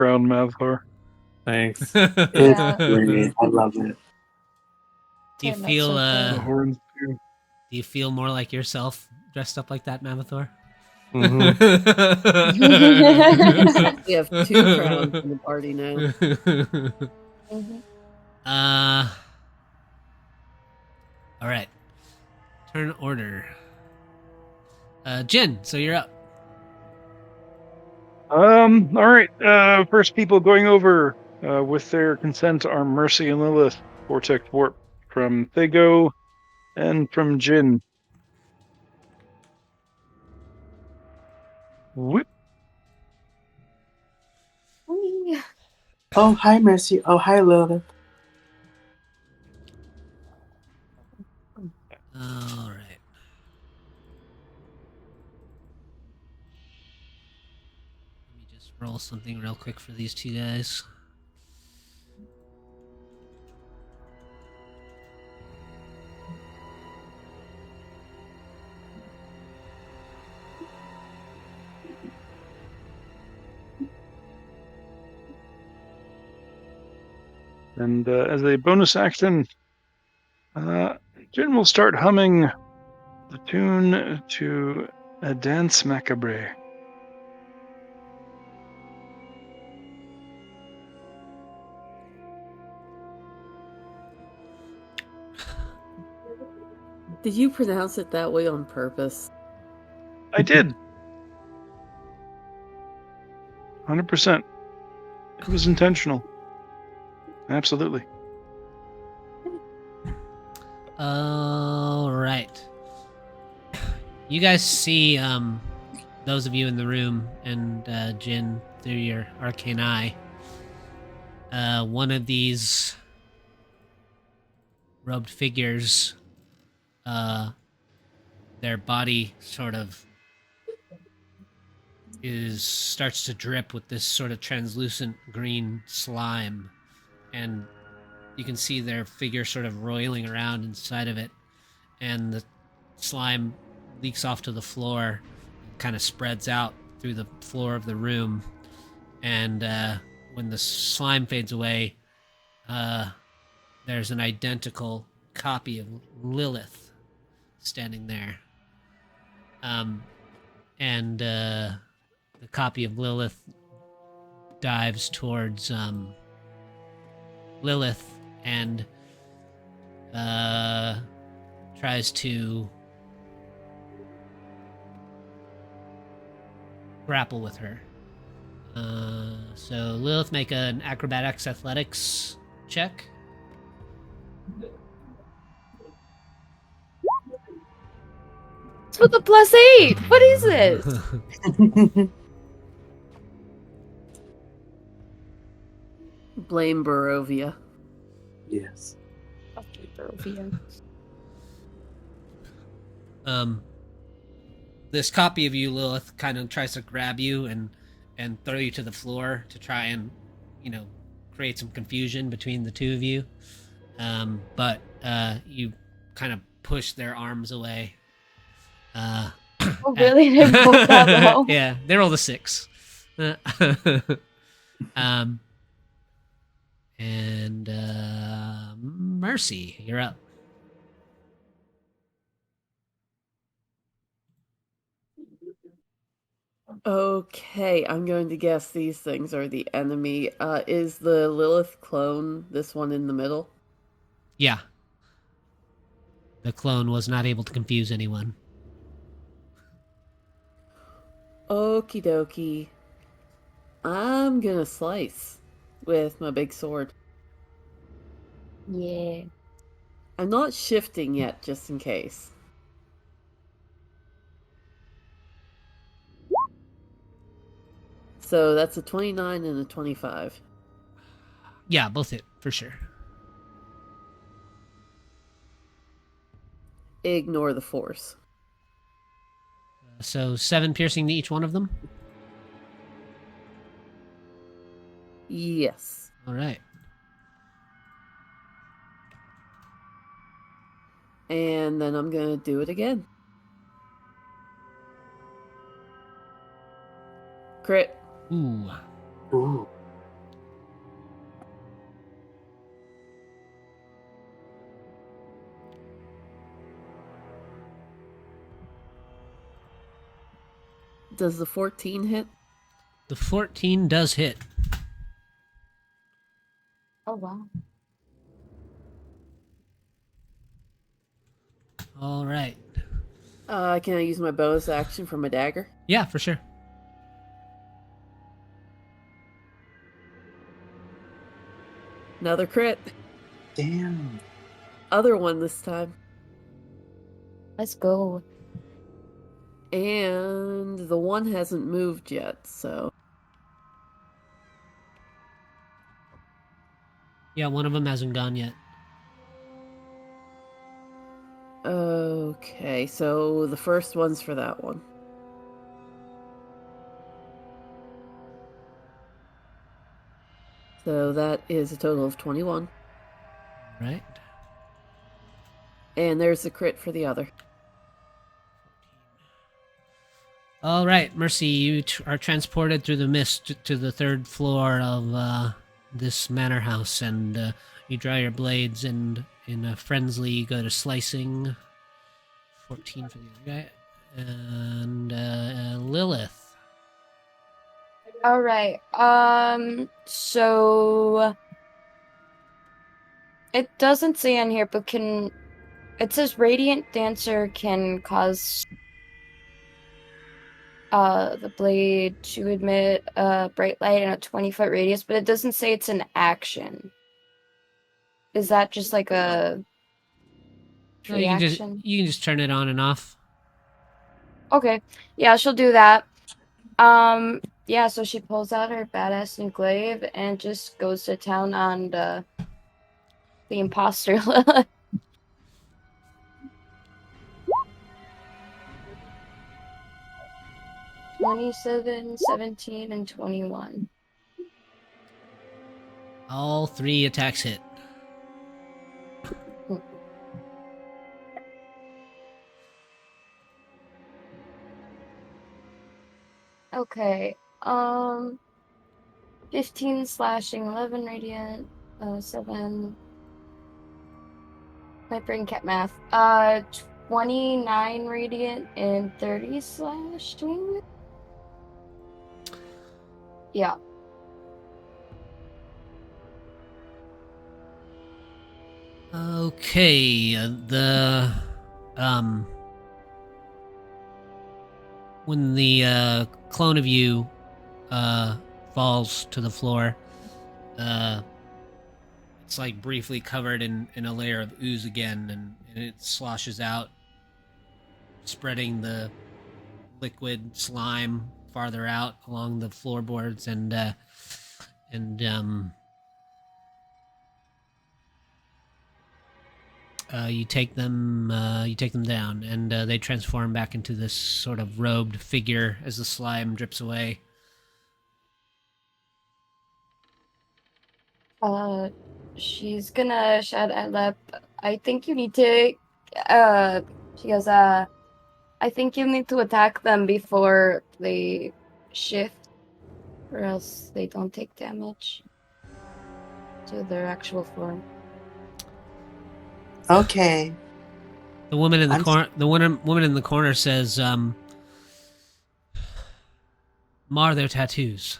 crown, Mavhar. Thanks. It's Yeah. great. I love it. Do you Damn, that's feel so The cool. horns too. do you feel more like yourself dressed up like that, Mamathor? Mhm. We have 2 crowns in the party now. Mhm. uh all right. Turn order. Jin, so you're up. All right. First people going over with their consent are Mercy and Lilith. Vortex Warp from Thago and from Jin. Whoop. Whee! Oh, hi, Mercy. Oh, hi, Lilith. All right. Let me just roll something real quick for these two guys. And as a bonus action, Jin will start humming the tune to a dance macabre. Did you pronounce it that way on purpose? I did. 100%. It was intentional. Absolutely. All right. You guys see those of you in the room and Jin through your arcane eye. One of these robed figures, their body sort of starts to drip with this sort of translucent green slime, and you can see their figure sort of roiling around inside of it, and the slime leaks off to the floor, kind of spreads out through the floor of the room, and when the slime fades away, there's an identical copy of Lilith standing there. And the copy of Lilith dives towards Lilith and tries to grapple with her. So Lilith, make an acrobatics athletics check. It's with a +8. What is this? Blame Barovia. Yes. Okay, Barovia. This copy of you, Lilith, kind of tries to grab you and throw you to the floor to try and, create some confusion between the two of you. But you kind of push their arms away. Oh, really? They rolled that low? Yeah, they rolled a 6. And Mercy, you're up. Okay, I'm going to guess these things are the enemy. Is the Lilith clone this one in the middle? Yeah. The clone was not able to confuse anyone. Okie dokie. I'm gonna slice with my big sword. Yeah. I'm not shifting yet, just in case. So that's a 29 and a 25. Yeah, both hit, for sure. Ignore the force. So 7 piercing to each one of them? Yes. All right. And then I'm gonna do it again. Crit. Ooh. Ooh. Does the 14 hit? The 14 does hit. Oh wow. All right. Can I use my bonus action for my dagger? Yeah, for sure. Another crit. Damn. Other one this time. Let's go. And the one hasn't moved yet, so... Yeah, one of them hasn't gone yet. Okay, so the first one's for that one. So that is a total of 21. Right. And there's the crit for the other. All right, Mercy, you are transported through the mist to the third floor of this manor house, and you draw your blades, and in a frenzy, you go to slicing. 14 for the other guy. And Lilith. All right. So it doesn't say on here, but it says Radiant Dancer can cause the blade to emit a bright light in a 20-foot radius, but it doesn't say it's an action. Is that just like a No, reaction? you can just turn it on and off. Okay. Yeah, she'll do that. Yeah, so she pulls out her badass new glaive and just goes to town on the imposter. 27, 17, and 21. All 3 attacks hit. Okay. 15 slashing, 11 radiant, 7. My brain kept math. 29 radiant and 30 slashing. Yeah. Okay, when the clone of you falls to the floor, it's like briefly covered in a layer of ooze again, and it sloshes out, spreading the liquid slime farther out along the floorboards, and you take them down, and they transform back into this sort of robed figure as the slime drips away. She's gonna shout at Lep. I think you need to. She goes. I think you need to attack them before they shift, or else they don't take damage to their actual form. Okay. The woman in the corner. The woman in the corner says, "Mar their tattoos."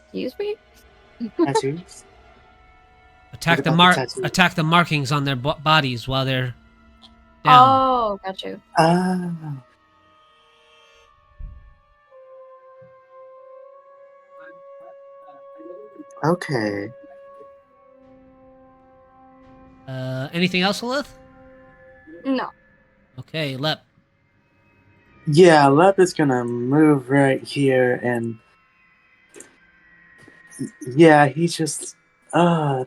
Excuse me? Tattoos? Attack What about the markings on their bodies while they're down. Oh, got you. Okay. Anything else, Lilith? No. Okay, Lep. Yeah, Lep is gonna move right here, and yeah, he's just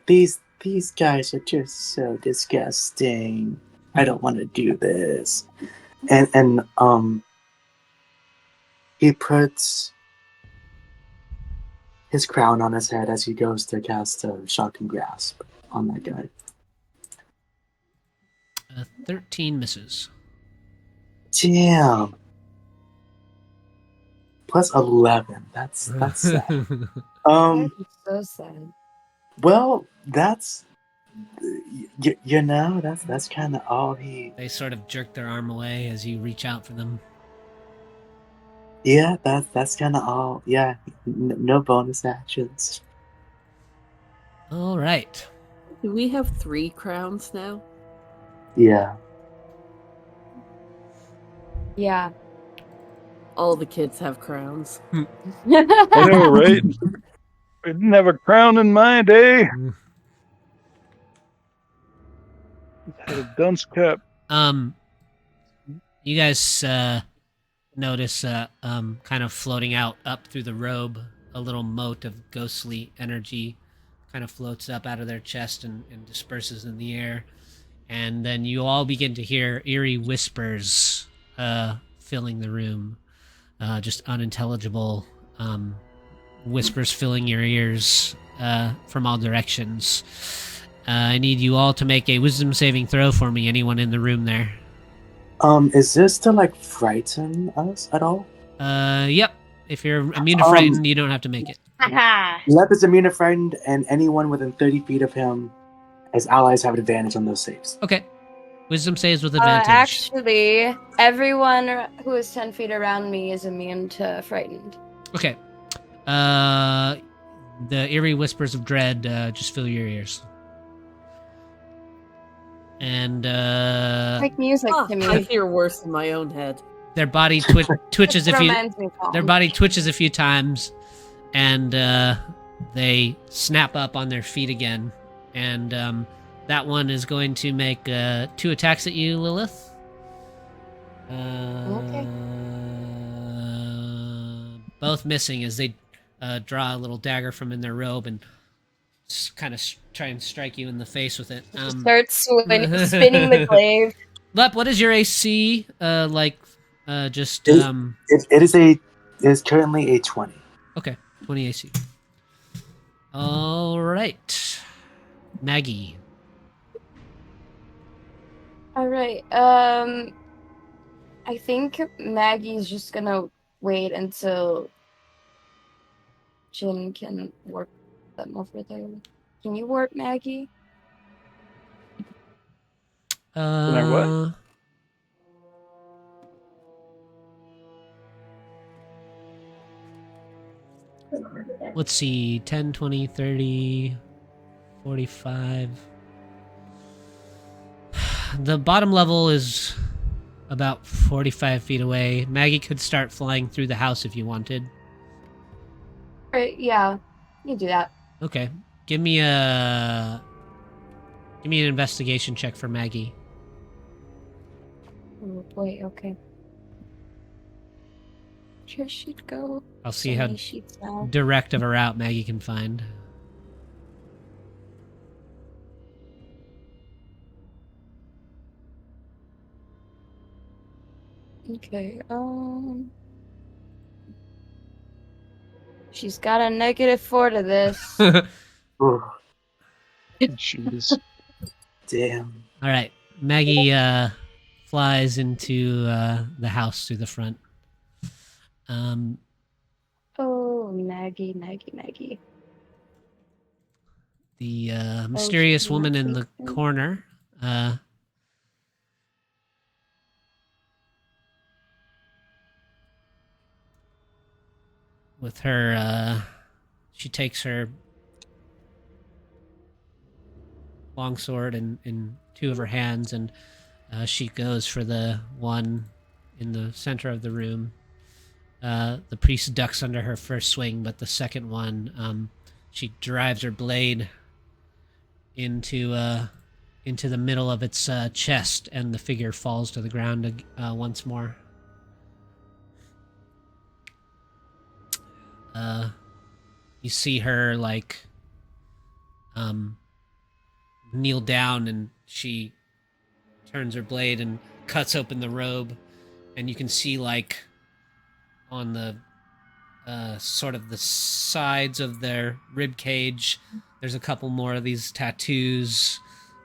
these guys are just so disgusting. I don't want to do this. And he puts his crown on his head as he goes to cast a shocking grasp on that guy. 13 misses. Damn. Plus 11. That's sad. That is so sad. Well, that's You know, that's kind of all he. They sort of jerk their arm away as you reach out for them. Yeah, that's kind of all. Yeah, no bonus actions. All right. Do we have 3 crowns now? Yeah. Yeah. All the kids have crowns. I know, right? I didn't have a crown in my day. Had a dunce cap. You guys notice kind of floating out up through the robe, a little mote of ghostly energy kind of floats up out of their chest and disperses in the air. And then you all begin to hear eerie whispers filling the room, just unintelligible whispers filling your ears from all directions. I need you all to make a wisdom saving throw for me, anyone in the room there. Is this to like frighten us at all? Yep. If you're immune to frightened, you don't have to make it. Lep is immune to frightened, and anyone within 30 feet of him as allies have advantage on those saves. Okay. Wisdom saves with advantage. Actually, everyone who is 10 feet around me is immune to frightened. Okay. The eerie whispers of dread just fill your ears. And Like music to me. I hear worse in my own head. their body twitches a few. Reminds me of Their home. body twitches a few times, and they snap up on their feet again. And that one is going to make 2 attacks at you, Lilith. Okay. Both missing as they draw a little dagger from in their robe and kind of try and strike you in the face with it. Starts spinning the glaive. Lep, what is your AC? It It is currently a 20. Okay, 20 AC. All right, Maggie. All right. I think Maggie's just gonna wait until Jin can warp them over there. Can you warp Maggie? I what? Let's see, 10, 20, 30, 45. The bottom level is about 45 feet away. Maggie could start flying through the house if you wanted. All right. Yeah, you do that. Okay. Give me an investigation check for Maggie. Oh boy. Okay. Where should go? I'll see So how many sheets now. direct of a route Maggie can find. Okay. She's got a -4 to this. Oh, Jeez. damn. All right. Maggie flies into the house through the front. Oh, Maggie. The mysterious she's woman not in the sleeping. corner with her she takes her longsword in 2 of her hands, and she goes for the one in the center of the room. The priest ducks under her first swing, but the second one, she drives her blade into the middle of its chest, and the figure falls to the ground once more. You see her kneel down, and she turns her blade and cuts open the robe, and you can see on the sort of the sides of their rib cage, there's a couple more of these tattoos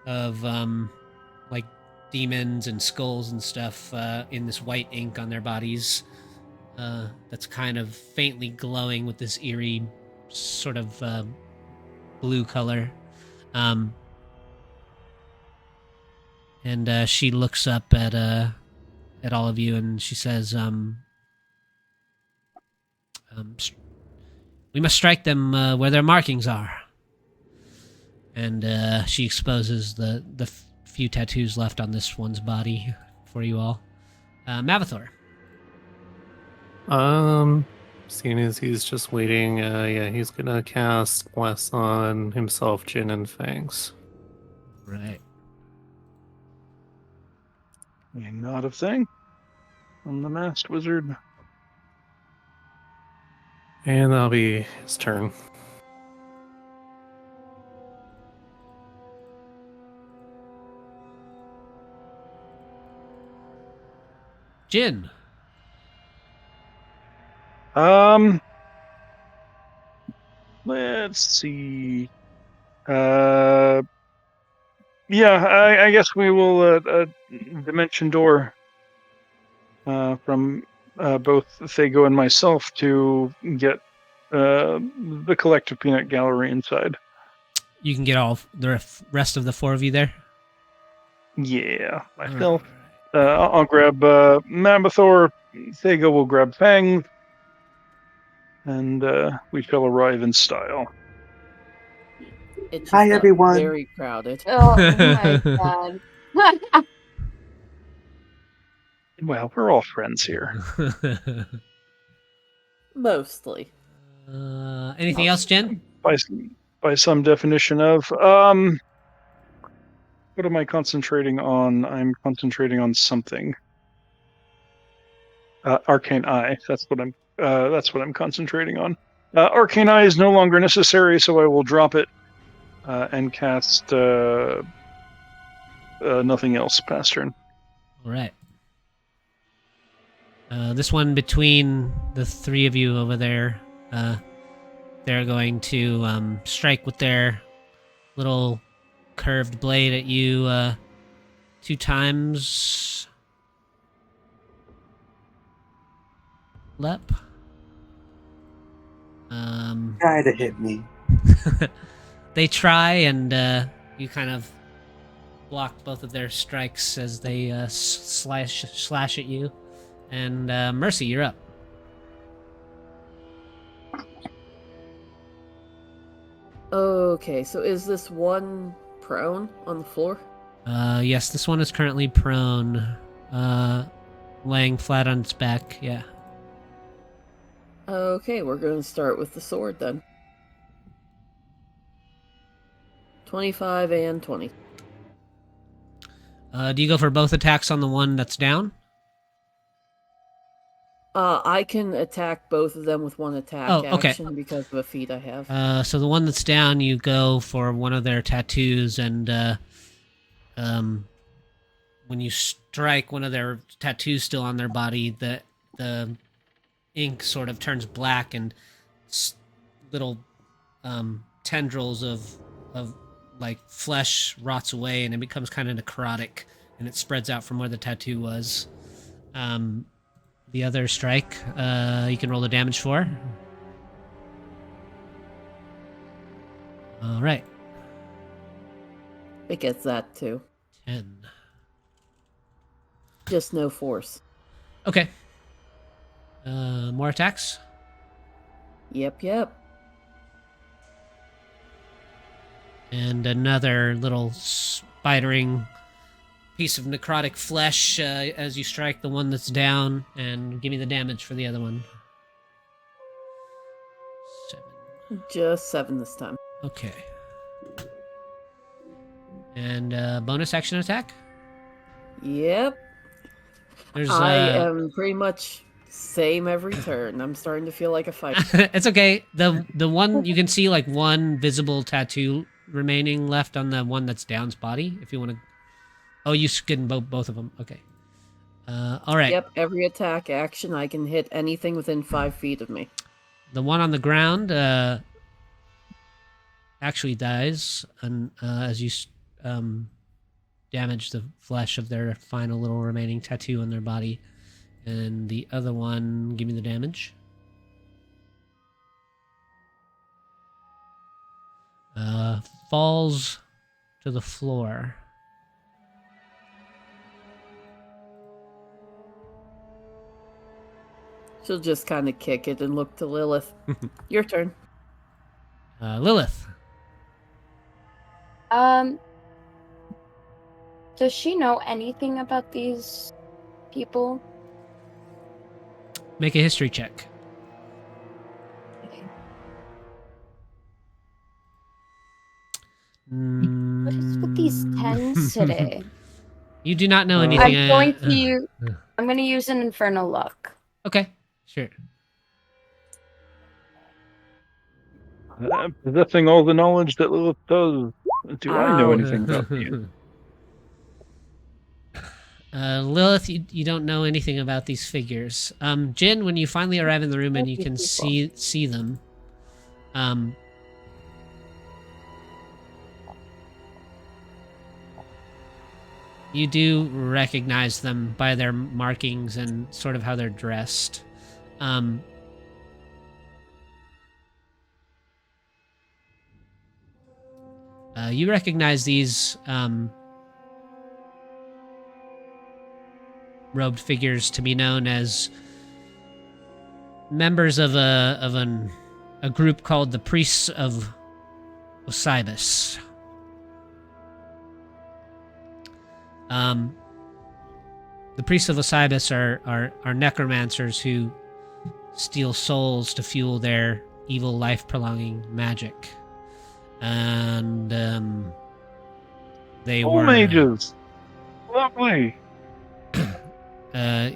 of demons and skulls and stuff in this white ink on their bodies. That's kind of faintly glowing with this eerie sort of blue color. And she looks up at all of you, and she says, "We must strike them where their markings are." And she exposes the few tattoos left on this one's body for you all. Mavathor. Seeing as he's just waiting, he's gonna cast Bless on himself, Jin, and Fangs. Right. Not a thing. I'm the masked wizard. And that'll be his turn. Jin. Let's see. Yeah, I guess we will dimension door from both Thago and myself to get the collective peanut gallery inside. You can get all the rest of the four of you there. Yeah, All myself. right. I'll grab Mambathor. Thago will grab Fang. And we shall arrive in style. It just Hi, got everyone. very crowded. Oh my god. Well, we're all friends here. Mostly. Anything else, Jen? By some definition of what am I concentrating on? I'm concentrating on something. Arcane Eye. That's what I'm concentrating on. Arcane Eye is no longer necessary, so I will drop it and cast nothing else past turn. All right. This one between the three of you over there, they're going to strike with their little curved blade at you 2 times. Lep. Try to hit me. They try, and you kind of block both of their strikes as they slash at you. And Mercy, you're up. Okay, so is this one prone on the floor? Yes, this one is currently prone, laying flat on its back. Yeah. Okay, we're going to start with the sword then. 25 and 20. Do you go for both attacks on the one that's down? I can attack both of them with one attack okay. action because of a feat I have. So the one that's down, you go for one of their tattoos, and when you strike one of their tattoos still on their body, the ink sort of turns black, and little tendrils of like flesh rots away, and it becomes kind of necrotic, and it spreads out from where the tattoo was. The other strike, you can roll the damage for. All right. It gets that too. 10. Just no force. Okay. More attacks? Yep. And another little spidering piece of necrotic flesh as you strike the one that's down, and give me the damage for the other one. 7. Just 7 this time. Okay. And bonus action attack? Yep. There's I am pretty much same every turn. I'm starting to feel like a fighter. It's okay. The one you can see, like, one visible tattoo remaining left on the one that's down's body. If you want to. Oh, you skinned both of them. Okay. All right. Yep. Every attack action, I can hit anything within 5 feet of me. The one on the ground actually dies, and as you damage the flesh of their final little remaining tattoo on their body. And the other one, give me the damage. Falls to the floor. She'll just kind of kick it and look to Lilith. Your turn. Lilith. Does she know anything about these people? Make a history check. Okay. What is with these tens today? You do not know anything. I'm going to use an infernal luck. Okay, sure. Possessing all the knowledge that Lilith does, do I know anything about these? Lilith, you don't know anything about these figures. Jin, when you finally arrive in the room and you can see them, you do recognize them by their markings and sort of how they're dressed. You recognize these robed figures to be known as members of a group called the Priests of Osiris. The Priests of Osiris are necromancers who steal souls to fuel their evil life-prolonging magic. And they were mages. Lovely.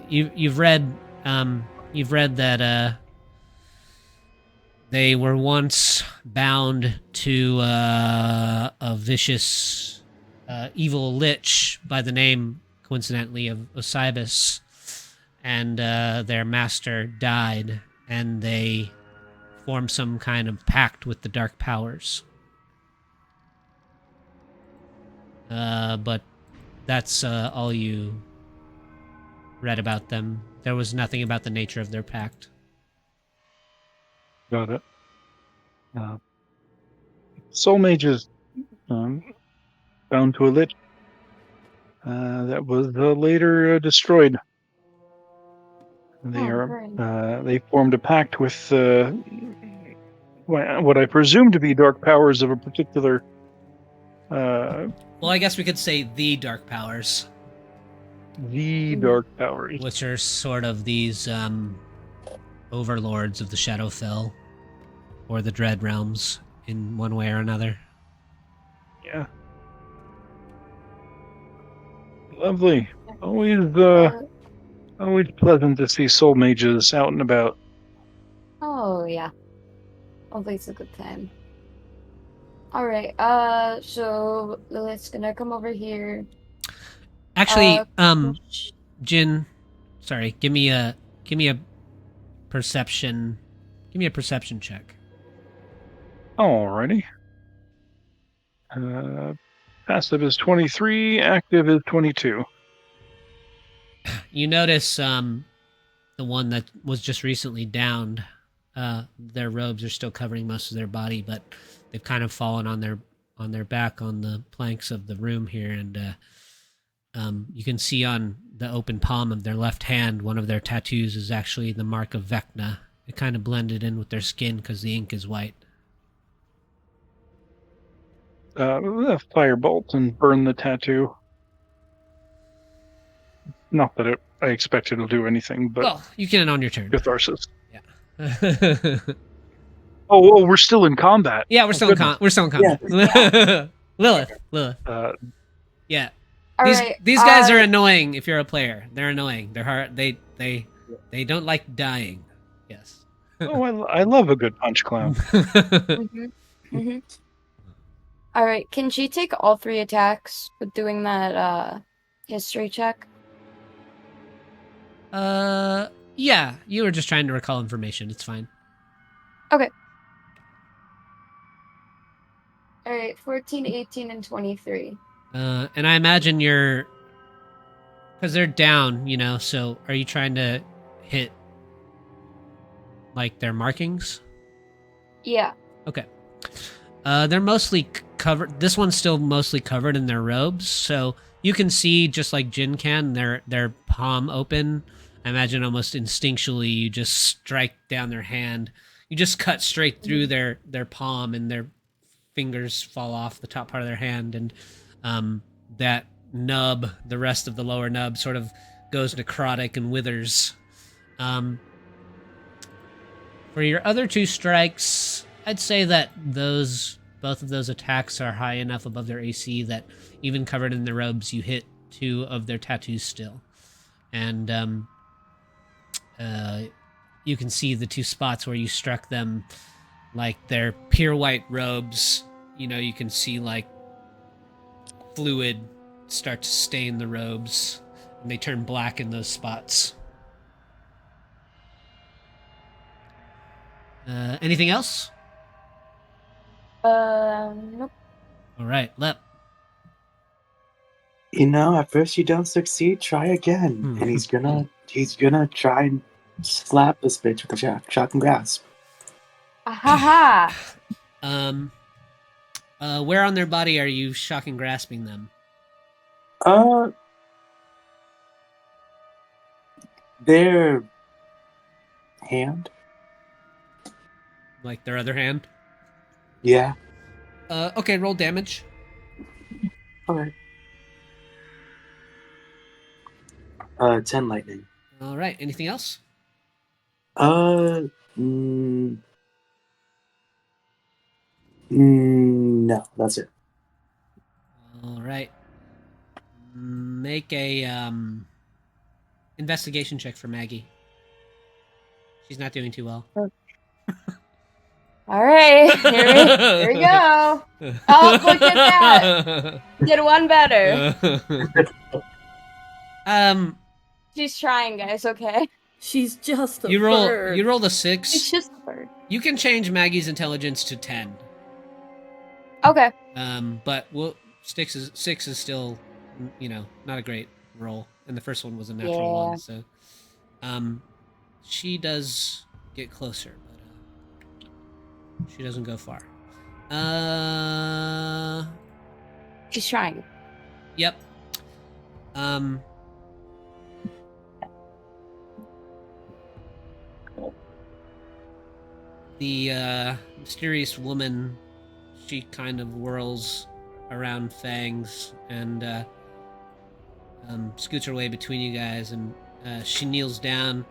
You've read that they were once bound to a vicious evil lich by the name, coincidentally, of Osiris, and their master died, and they formed some kind of pact with the dark powers. But that's all you read about them. There was nothing about the nature of their pact. Got it. Soul mages bound to a lich that was later destroyed. They formed a pact with what I presume to be dark powers of a particular. Well, I guess we could say the dark powers. The dark powers, which are sort of these overlords of the Shadowfell, or the Dread Realms, in one way or another. Yeah. Lovely. Always pleasant to see soul mages out and about. Oh, yeah. Always a good time. Alright, so Lilith's gonna come over here. Actually, Jin, sorry, give me a perception check. Alrighty. Passive is 23, active is 22. You notice the one that was just recently downed, their robes are still covering most of their body, but they've kind of fallen on their back on the planks of the room here, and you can see on the open palm of their left hand, one of their tattoos is actually the mark of Vecna. It kind of blended in with their skin because the ink is white. Firebolt and burn the tattoo. Not that I expect it'll do anything, but well, you can on your turn. Catharsis. Yeah. Oh, we're still in combat. Yeah, we're still in combat. Yeah. Lilith. Yeah. Alright, These guys are annoying if you're a player. They're annoying. They're hard. They don't like dying. Yes. Oh, I love a good punch clown. Alright, can she take all 3 attacks with doing that history check? Yeah, you were just trying to recall information. It's fine. Okay. Alright, 14, 18, and 23. And I imagine you're... Because they're down, so are you trying to hit, like, their markings? Yeah. Okay. They're mostly covered... This one's still mostly covered in their robes, so you can see, just like Jin can, their palm open, I imagine almost instinctually you just strike down their hand. You just cut straight through their palm, and their fingers fall off the top part of their hand, and that nub, the rest of the lower nub, sort of goes necrotic and withers. For your other 2 strikes, I'd say that both of those attacks are high enough above their AC that even covered in their robes, you hit 2 of their tattoos still. And you can see the 2 spots where you struck them, like their pure white robes. You can see like fluid start to stain the robes, and they turn black in those spots. Anything else? Nope. All right, Lep. At first you don't succeed, try again. And he's gonna try and slap this bitch with a shocking grasp. Ahaha! Where on their body are you shocking grasping them? Their hand? Like their other hand? Yeah. Okay, roll damage. Alright. 10 lightning. All right, anything else? No, that's it. All right. Make a investigation check for Maggie. She's not doing too well. All right, here we go. Oh, look at that! Did one better. She's trying, guys. Okay. She's just a You bird. rolled a It's 6. just a bird. You can change Maggie's intelligence to 10. Okay. But 6 is still, not a great roll, and the first one was a natural one. So, she does get closer, but she doesn't go far. She's trying. Yep. The mysterious woman, she kind of whirls around Fangs and scoots her way between you guys, and she kneels down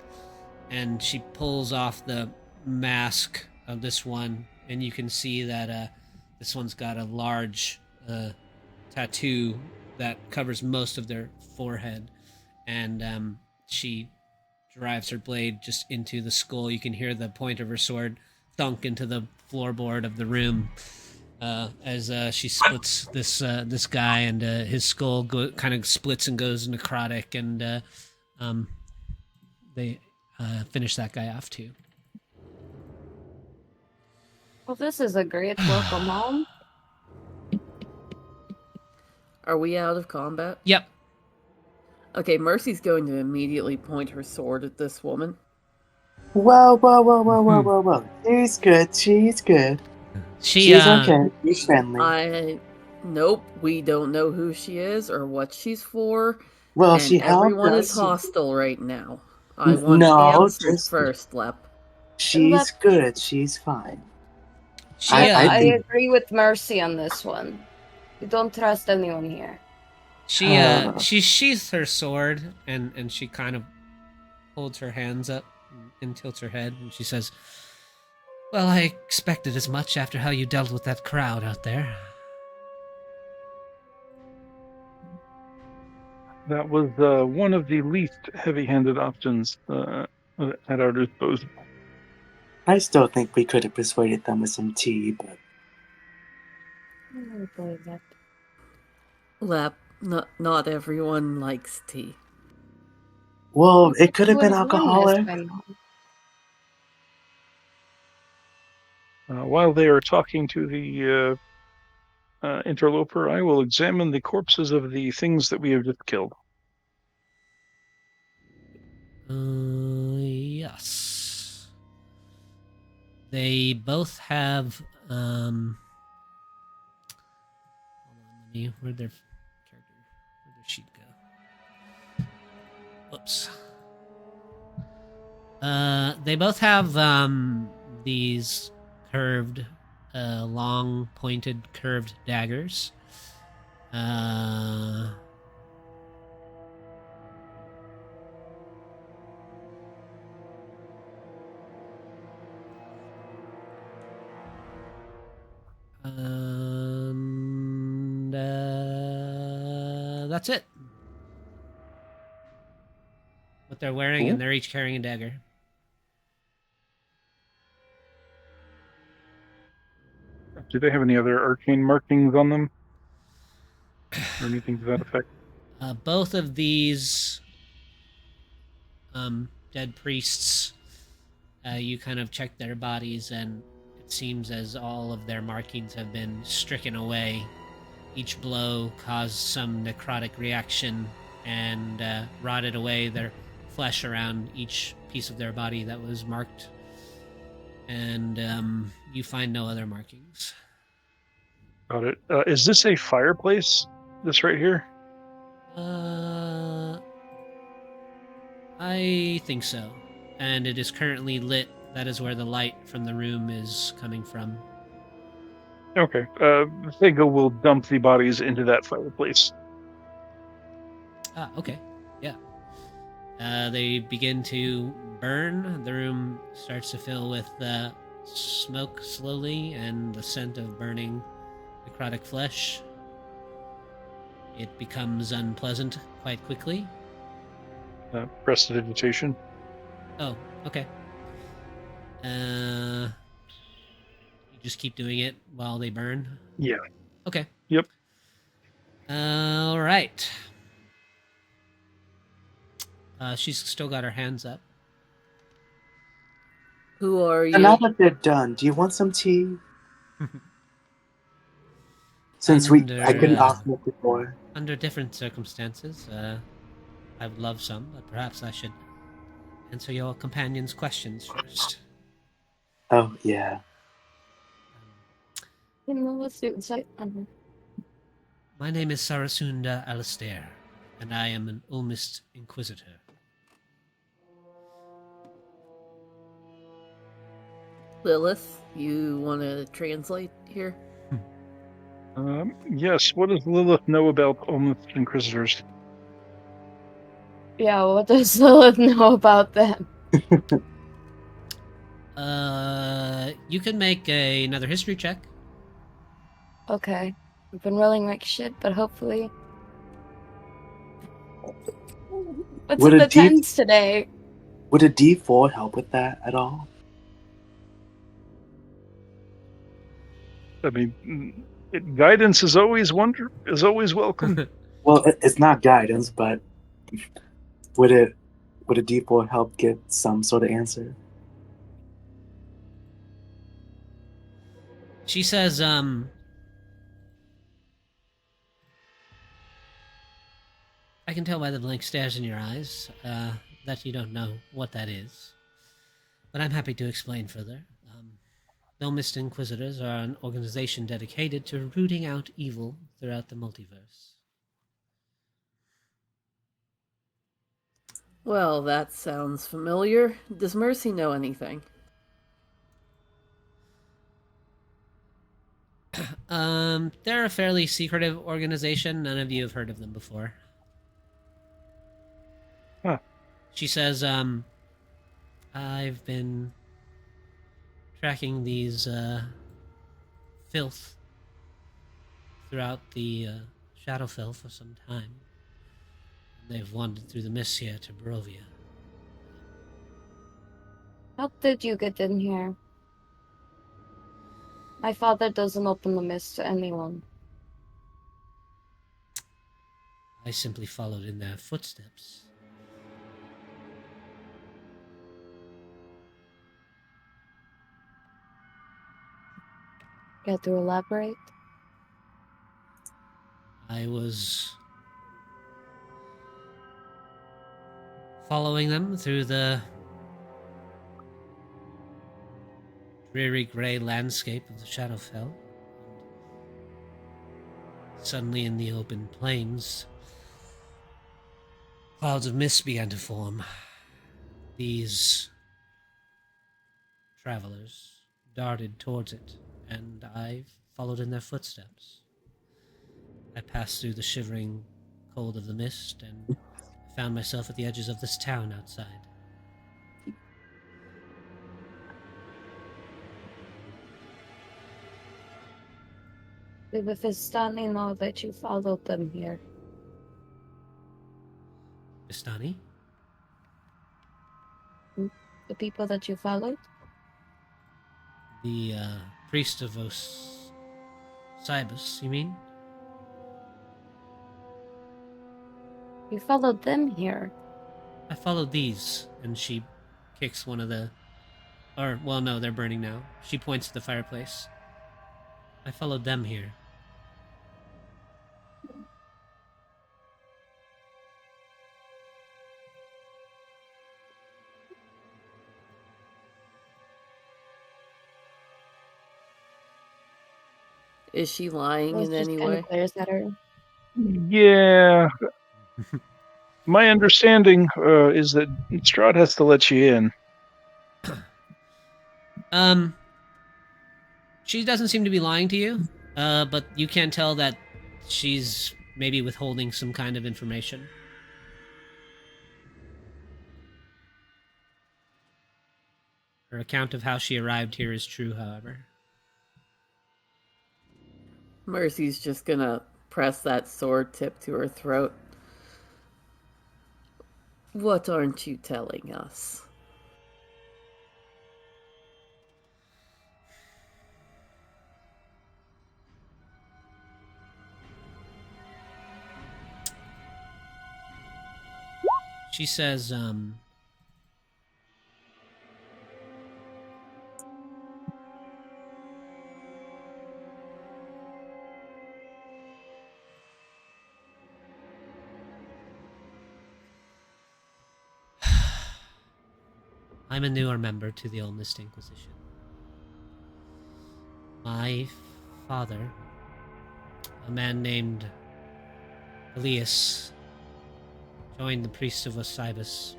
and she pulls off the mask of this one, and you can see that this one's got a large tattoo that covers most of their forehead, and she drives her blade just into the skull. You can hear the point of her sword thunk into the floorboard of the room as she splits this guy, and his skull kind of splits and goes necrotic, and they finish that guy off too. Well, this is a great welcome home. Are we out of combat? Yep. Okay, Mercy's going to immediately point her sword at this woman. Whoa. She's good. She's okay. She's friendly. Nope, we don't know who she is or what she's for. Well, and she helped everyone us. is hostile right now. I want No, answers first, Lep. She's good. She's fine. I agree with Mercy on this one. You don't trust anyone here. She sheaths her sword, and she kind of holds her hands up and tilts her head, and she says, "Well, I expected as much after how you dealt with that crowd out there." That was one of the least heavy-handed options at our disposal. I still think we could have persuaded them with some tea, but... I don't believe that. Lep, not everyone likes tea. Well, it could have been alcoholic. While they are talking to the interloper, I will examine the corpses of the things that we have just killed. Yes. They both have hold on, where'd their sheet go? Whoops. They both have these curved, long, pointed, curved daggers. And that's it. What they're wearing, Cool. and they're each carrying a dagger. Do they have any other arcane markings on them? Or anything to that effect? Both of these dead priests, you kind of check their bodies, and it seems as all of their markings have been stricken away. Each blow caused some necrotic reaction and rotted away their flesh around each piece of their body that was marked. And you find no other markings. Got it. Is this a fireplace? This right here? I think so. And it is currently lit. That is where the light from the room is coming from. Okay. Thago will dump the bodies into that fireplace. Okay. Yeah. They begin to burn. The room starts to fill with smoke slowly and the scent of burning necrotic flesh. It becomes unpleasant quite quickly. Prestidigitation. Oh, okay. You just keep doing it while they burn? Yeah. Okay. Yep. All right. She's still got her hands up. Who are And now you? that they're done, do you want some tea? Since I couldn't offer it before. Under different circumstances, I would love some, but perhaps I should answer your companion's questions first. Oh, yeah. My name is Sarasunda Alastair, and I am an Ulmist Inquisitor. Lilith, you want to translate here? Yes. What does Lilith know about Almost Inquisitors? Yeah, what does Lilith know about them? You can make another history check. Okay. I've been rolling like shit, but hopefully. What's Would in a the D- tens today? Would a D4 help with that at all? I mean, guidance is always welcome. Well, it's not guidance, but would a D4 help get some sort of answer? She says, I can tell by the blank stares in your eyes that you don't know what that is. But I'm happy to explain further. The Mist Inquisitors are an organization dedicated to rooting out evil throughout the multiverse. Well, that sounds familiar. Does Mercy know anything? They're a fairly secretive organization. None of you have heard of them before. Huh. She says, I've been tracking these filth throughout the Shadowfell for some time. They've wandered through the mists here to Barovia. How did you get in here? My father doesn't open the mist to anyone. I simply followed in their footsteps. Care to elaborate? I was following them through the dreary grey landscape of the Shadowfell. Suddenly in the open plains, clouds of mist began to form. These travelers darted towards it, and I followed in their footsteps. I passed through the shivering cold of the mist and found myself at the edges of this town outside. Did the Vistani know that you followed them here? Bistani? The people that you followed? The priest of Cybus, you mean? You followed them here. I followed these, and she kicks one of the... Or, well, no, they're burning now. She points to the fireplace. I followed them here. Is she lying This in just any kind way? of glares at her. Yeah. My understanding is that Strahd has to let you in. She doesn't seem to be lying to you, but you can tell that she's maybe withholding some kind of information. Her account of how she arrived here is true, however. Mercy's just gonna press that sword tip to her throat. What aren't you telling us? She says, I'm a newer member to the Oldest Inquisition. My father, a man named Elias, joined the priests of Osiris.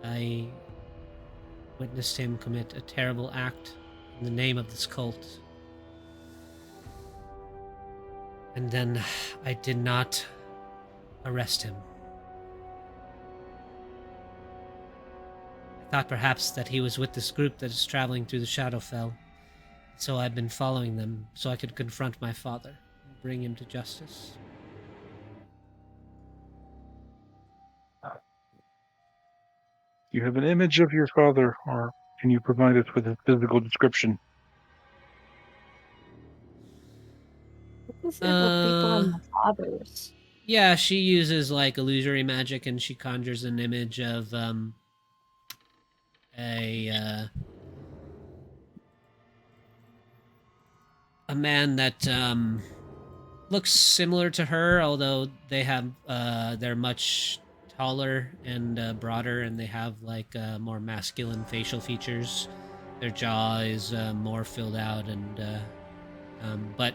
I witnessed him commit a terrible act in the name of this cult. And then I did not arrest him. I thought perhaps that he was with this group that is traveling through the Shadowfell. So I've been following them so I could confront my father and bring him to justice. Do you have an image of your father, or can you provide us with a physical description? What is it with people and the fathers? Yeah, she uses like illusory magic, and she conjures an image of a man that looks similar to her, although they're much taller and broader, and they have like more masculine facial features. Their jaw is more filled out, and but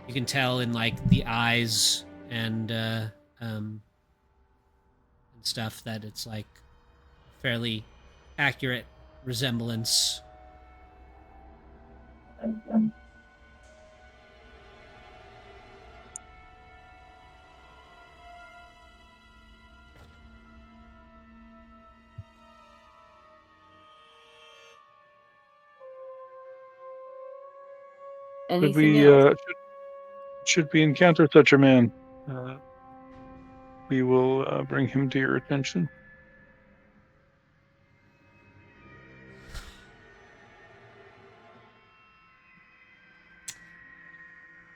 you can tell in like the eyes and stuff that it's like fairly accurate resemblance. Anything else? Should we encounter such a man, we will bring him to your attention.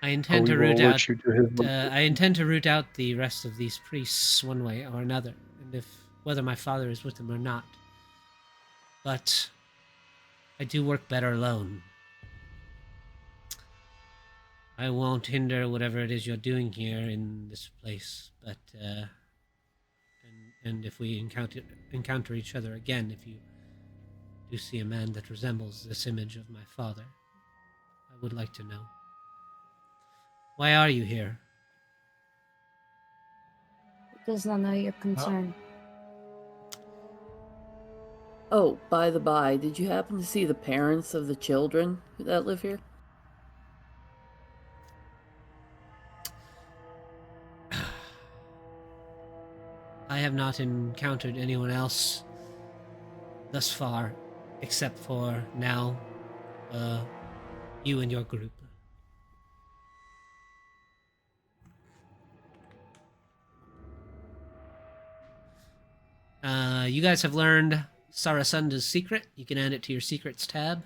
I Or intend we to will root alert out. you to his I intend to root out the rest of these priests one way or another, and if whether my father is with them or not. But I do work better alone. I won't hinder whatever it is you're doing here in this place, but and if we encounter each other again, if you do see a man that resembles this image of my father, I would like to know. Why are you here? It does not know your concern. Oh, by the by, did you happen to see the parents of the children that live here? I have not encountered anyone else thus far, except for now, you and your group. You guys have learned Sarasunda's secret. You can add it to your secrets tab.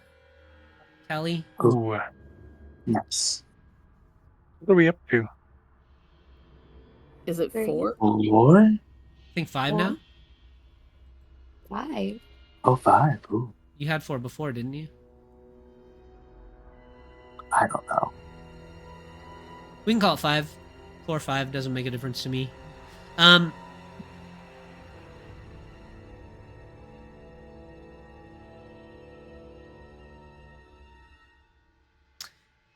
Callie? Ooh, Nice. what are we up to? Is it Great. 4? What? I think 5 Four. now? 5. Oh, 5. Ooh, You had 4 before, didn't you? I don't know. We can call it 5. 4 or 5 doesn't make a difference to me.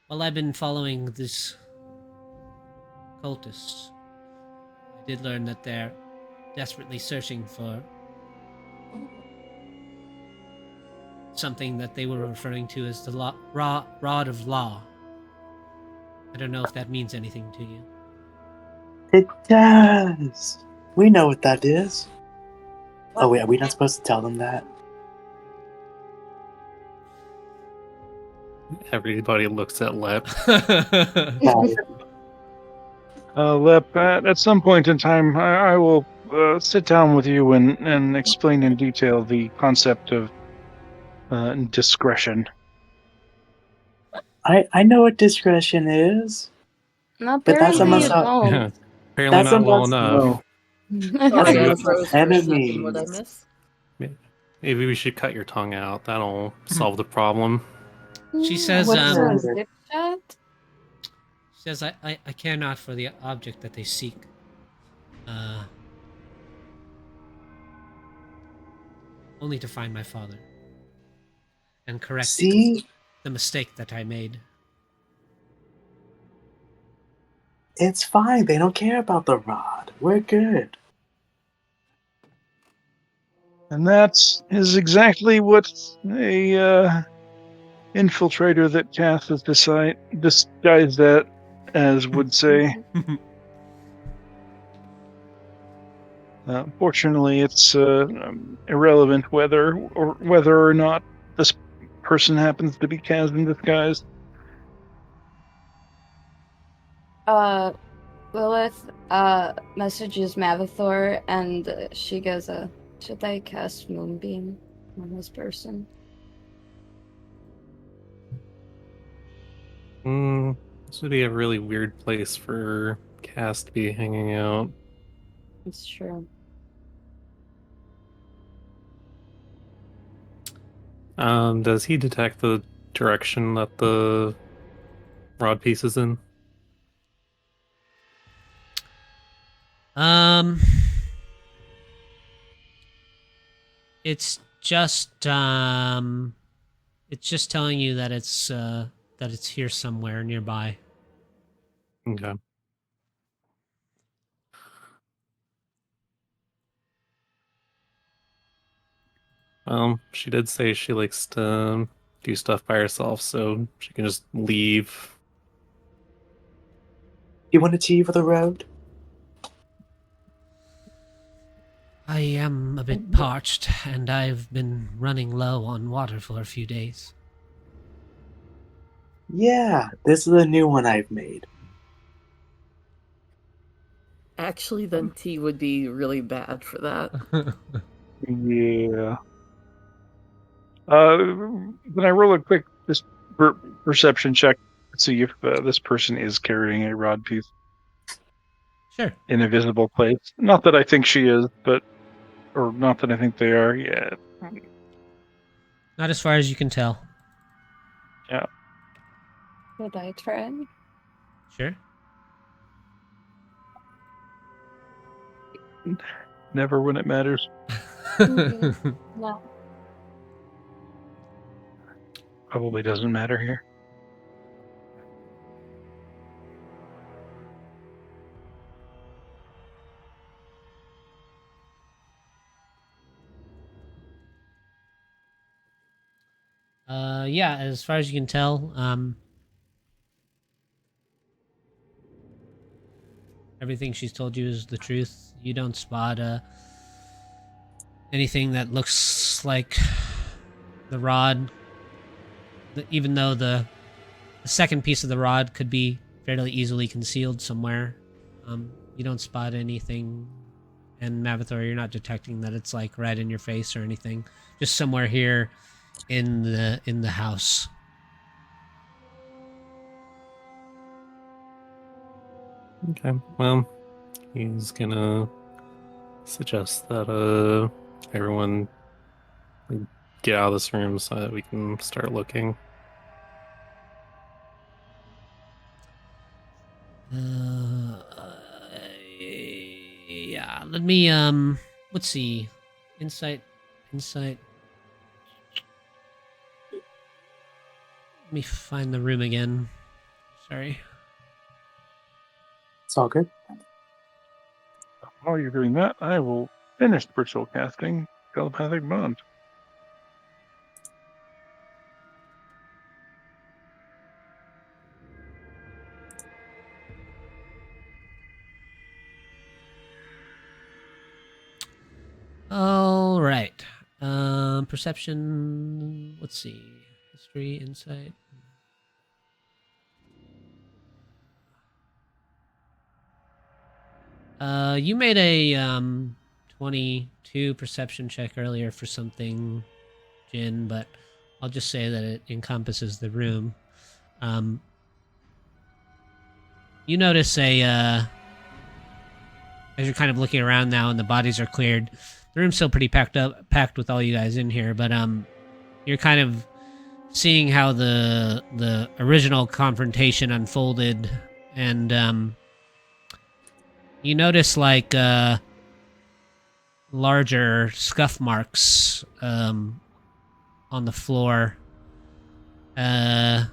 While I've been following this cultists, I did learn that they're desperately searching for something that they were referring to as the Rod of Law. I don't know if that means anything to you. It does. We know what that is. Oh, wait, are we not supposed to tell them that? Everybody looks at Lep. Lep, at some point in time, I will sit down with you and explain in detail the concept of discretion. I know what discretion is. No, But that's apparently you amongst our, don't. Apparently that's not well amongst, enough. that's Sorry, I amongst our froze for a second. What I enemies. miss? Maybe we should cut your tongue out. That'll solve the problem. She says, What What's a is it? zip shot? She says, I care not for the object that they seek. Only to find my father. And correct See? the mistake that I made. It's fine. They don't care about the rod. We're good. And that is exactly what a infiltrator that Kath has disguised that as would say. Fortunately, it's irrelevant whether or not this person happens to be Kaz in disguise. Lilith messages Mavathor and she goes, should I cast Moonbeam on this person? This would be a really weird place for Cass to be hanging out. It's true. Does he detect the direction that the rod piece is in? It's just telling you that it's here somewhere nearby. Okay. She did say she likes to do stuff by herself, so she can just leave. You want to tea for the road? I am a bit parched, and I've been running low on water for a few days. Yeah, this is a new one I've made. Actually, then tea would be really bad for that. Yeah. Can I roll a quick perception check to see if this person is carrying a rod piece Sure. in a visible place? Not that I think she is, or not that I think they are. Yeah. Not as far as you can tell. Yeah. Should I try? Sure. Never when it matters. No. Probably doesn't matter here. Yeah, as far as you can tell, everything she's told you is the truth. You don't spot anything that looks like the rod, even though the second piece of the rod could be fairly easily concealed somewhere. You don't spot anything, and Mavathor, you're not detecting that it's like right in your face or anything. Just somewhere here in the house. Okay, well, he's gonna suggest that everyone get out of this room so that we can start looking. Yeah, let me let's see. Insight. Let me find the room again. Sorry. It's all good. While you're doing that, I will finish ritual casting telepathic bond. All right. Perception. Let's see. History, insight. You made a 22 perception check earlier for something, Jin, but I'll just say that it encompasses the room. You notice as you're kind of looking around now and the bodies are cleared, the room's still pretty packed with all you guys in here, but you're kind of seeing how the original confrontation unfolded, and you notice like larger scuff marks on the floor that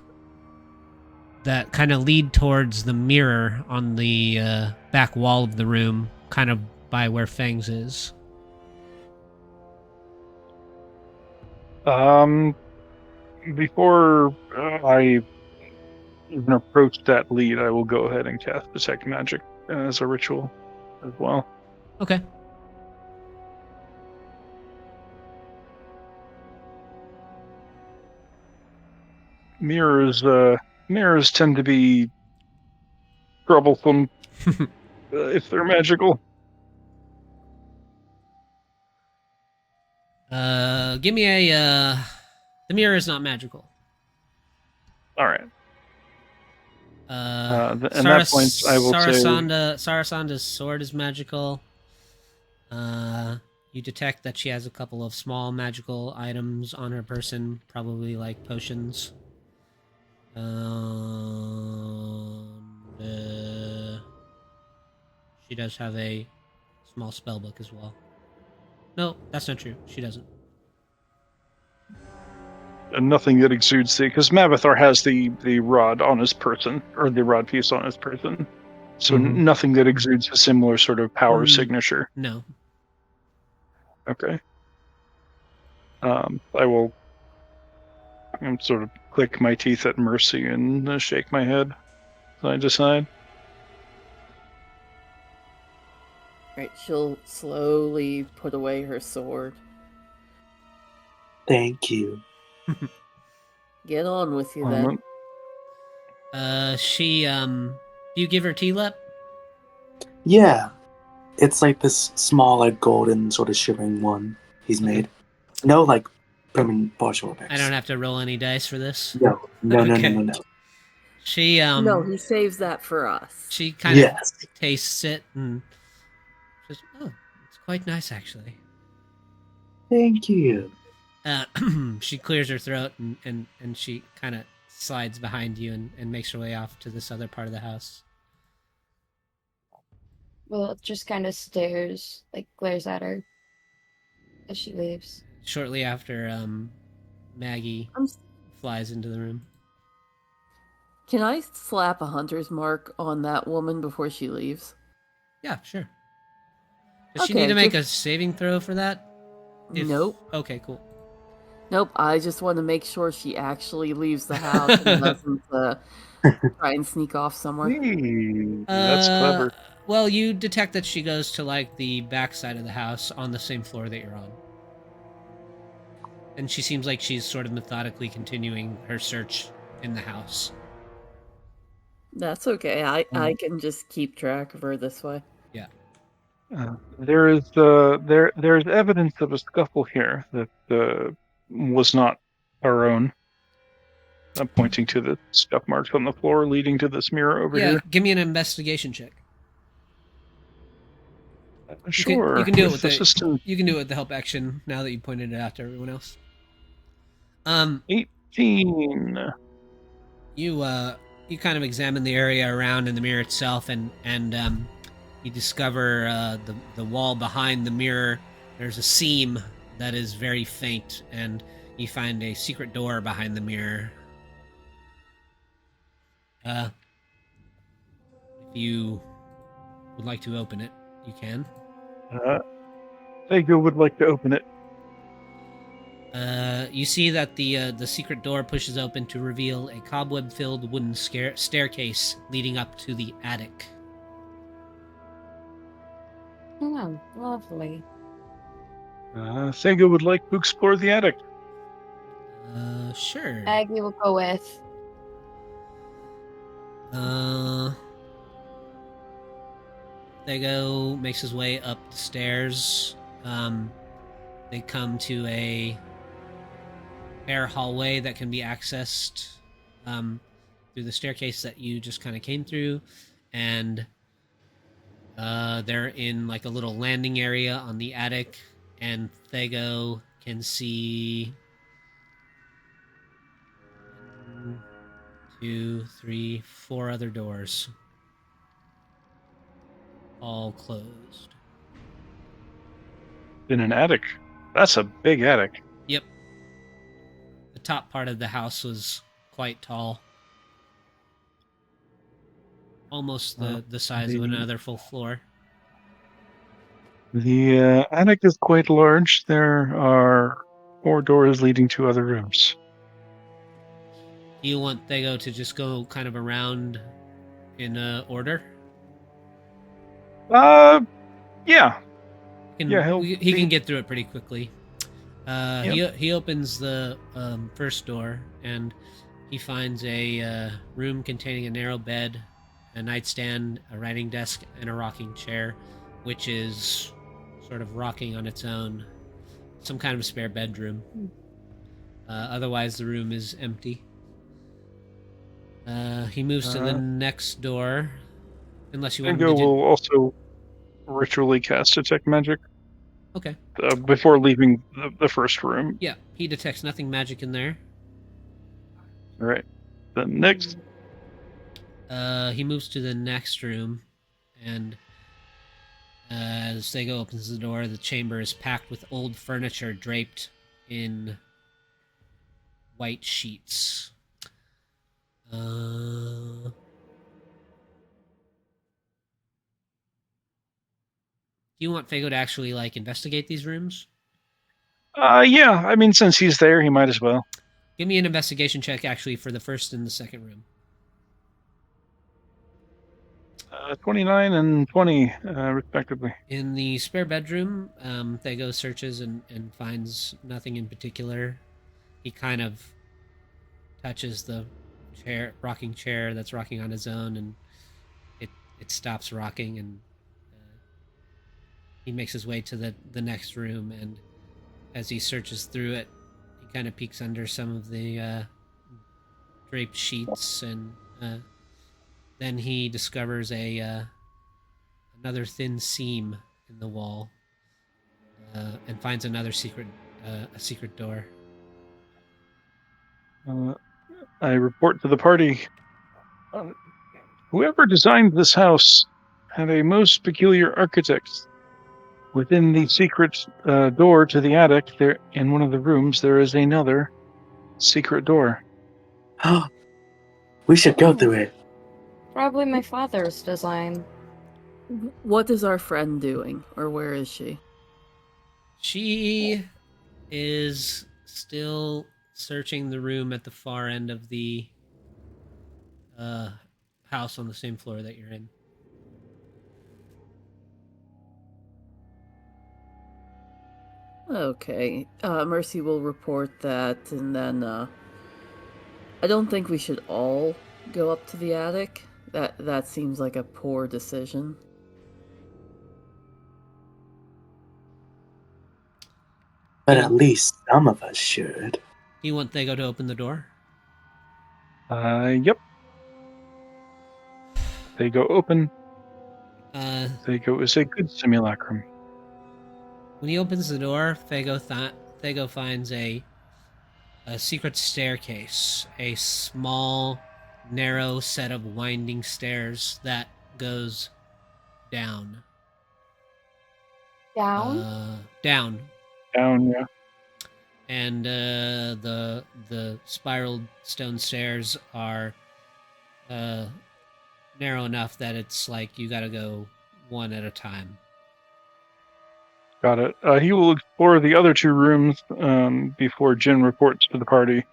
kind of lead towards the mirror on the back wall of the room, kind of by where Fangs is. Before I even approach that lead, I will go ahead and cast Detect Magic as a ritual as well. Okay. Mirrors tend to be troublesome if they're magical. Give me a the mirror is not magical. All right. And at that point, I will say Sarasanda's sword is magical. You detect that she has a couple of small magical items on her person, probably like potions. She does have a small spell book as well. No, that's not true. She doesn't. nothing that exudes the, because Mavathor has the rod on his person, or the rod piece on his person, so nothing that exudes a similar sort of power signature. No. Okay. I will sort of click my teeth at mercy and shake my head as I decide. Right, she'll slowly put away her sword. Thank you. Get on with you Moment. then. Do you give her TLEP? Yeah. It's like this small, like, golden, sort of shimmering one he's Okay. made. No, like, brimming partial effects. I don't have to roll any dice for this. No. Okay. No. She No, he saves that for us. She kind Yes. of tastes it and says, "Oh, it's quite nice, actually." Thank you. She clears her throat and she kind of slides behind you and makes her way off to this other part of the house. Well, just kind of stares, like glares at her as she leaves. Shortly after, Maggie flies into the room. Can I slap a hunter's mark on that woman before she leaves? Yeah, sure. Does she need to make a saving throw for that? Nope. Okay, cool. Nope, I just want to make sure she actually leaves the house and doesn't try and sneak off somewhere. Hey, that's clever. Well, you detect that she goes to like the back side of the house on the same floor that you're on. And she seems like she's sort of methodically continuing her search in the house. That's okay. I can just keep track of her this way. Yeah. There's evidence of a scuffle here that was not our own. I'm pointing to the scuff marks on the floor leading to this mirror over Yeah, here. give me an investigation check. Sure. You can do it with the the system. You can do it with the help action now that you pointed it out to everyone else. 18. You kind of examine the area around in the mirror itself, and you discover the wall behind the mirror. There's a seam that is very faint, and you find a secret door behind the mirror. If you would like to open it, you can. Fago would like to open it. You see that the secret door pushes open to reveal a cobweb-filled wooden staircase leading up to the attic. Oh, lovely. Fago would like to explore the attic. Sure. Aggie will go with. Thego makes his way up the stairs. They come to a bare hallway that can be accessed through the staircase that you just kind of came through, and they're in like a little landing area on the attic, and Thego can see 1, 2, 3, 4 other doors, all closed. In an attic. That's a big attic. Yep. The top part of the house was quite tall. Almost the size of another full floor. The attic is quite large. There are 4 doors leading to other rooms. Do you want Thego to just go kind of around in order? Yeah. He can get through it pretty quickly. Yep. He opens the first door, and he finds a room containing a narrow bed, a nightstand, a writing desk, and a rocking chair, which is sort of rocking on its own. Some kind of spare bedroom. Otherwise, the room is empty. He moves to the next door, unless you want him Fago to will also ritually cast Detect Magic Okay. before leaving the first room. Yeah, he detects nothing magic in there. All right. The next. He moves to the next room, and as Sego opens the door, the chamber is packed with old furniture draped in white sheets. Do you want Fago to actually like investigate these rooms? Yeah. I mean, since he's there, he might as well. Give me an investigation check actually for the first and the second room. 29 and 20, respectively. In the spare bedroom, Thego searches and finds nothing in particular. He kind of touches the rocking chair that's rocking on his own, and it stops rocking, and he makes his way to the next room, and as he searches through it, he kind of peeks under some of the draped sheets, and then he discovers another thin seam in the wall, and finds another secret door. I report to the party. Whoever designed this house had a most peculiar architect. Within the secret door to the attic, there in one of the rooms, there is another secret door. We should go through it. Probably my father's design. What is our friend doing, or where is she? She is still searching the room at the far end of the house on the same floor that you're in. Okay. Mercy will report that, and then I don't think we should all go up to the attic. That seems like a poor decision. But at least some of us should. Do you want Thego to open the door? Yep. They go open. Uh, Thego is a good simulacrum. when he opens the door, Thego finds a secret staircase, a small, narrow set of winding stairs that goes down. Down? Down. Down, yeah. And the spiraled stone stairs are narrow enough that it's like you gotta go one at a time. Got it. He will explore the other two rooms before Jin reports to the party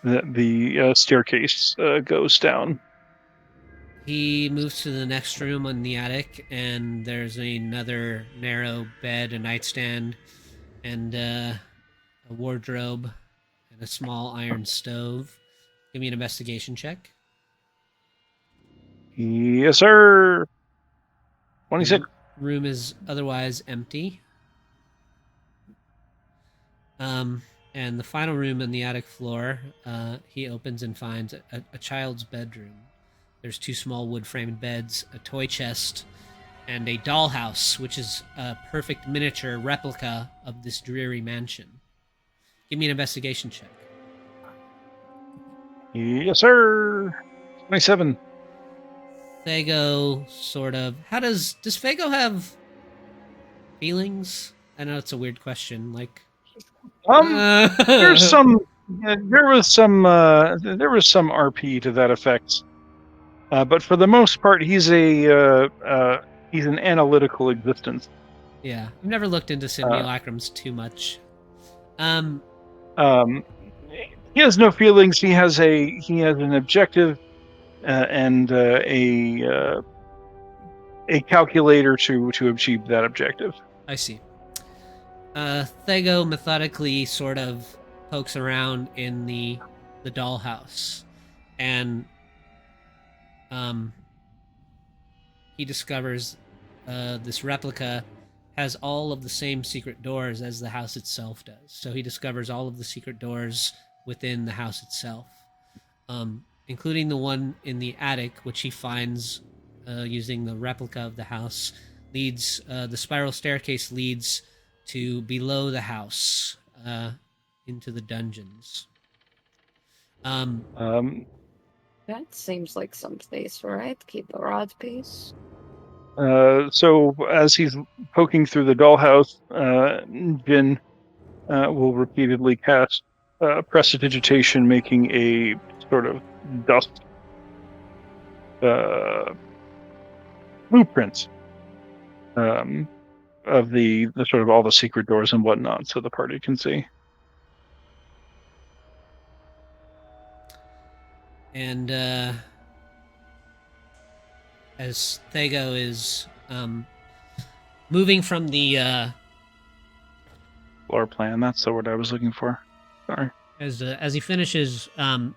that the staircase goes down. He moves to the next room in the attic, and there's another narrow bed, a nightstand, and a wardrobe, and a small iron stove. Give me an investigation check. Yes, sir. 26. The room is otherwise empty. And the final room on the attic floor, he opens and finds a child's bedroom. There's two small wood-framed beds, a toy chest, and a dollhouse, which is a perfect miniature replica of this dreary mansion. Give me an investigation check. Yes, sir. 27. Thego sort of... Does Fago have feelings? I know it's a weird question, like... There's some. There was some RP to that effect, but for the most part, he's an analytical existence. Yeah, I've never looked into simulacrums too much. He has no feelings. He has an objective and a calculator to achieve that objective. I see. Thego methodically sort of pokes around in the dollhouse, and he discovers this replica has all of the same secret doors as the house itself does. So he discovers all of the secret doors within the house itself, including the one in the attic, which he finds using the replica of the house. The spiral staircase leads to below the house, into the dungeons. That seems like some place where I'd keep a rod piece. So as he's poking through the dollhouse, Jin will repeatedly cast prestidigitation, making a sort of dust blueprints of the sort of all the secret doors and whatnot, so the party can see. And as Thego is moving from the Floor plan, that's the word I was looking for. Sorry. as he finishes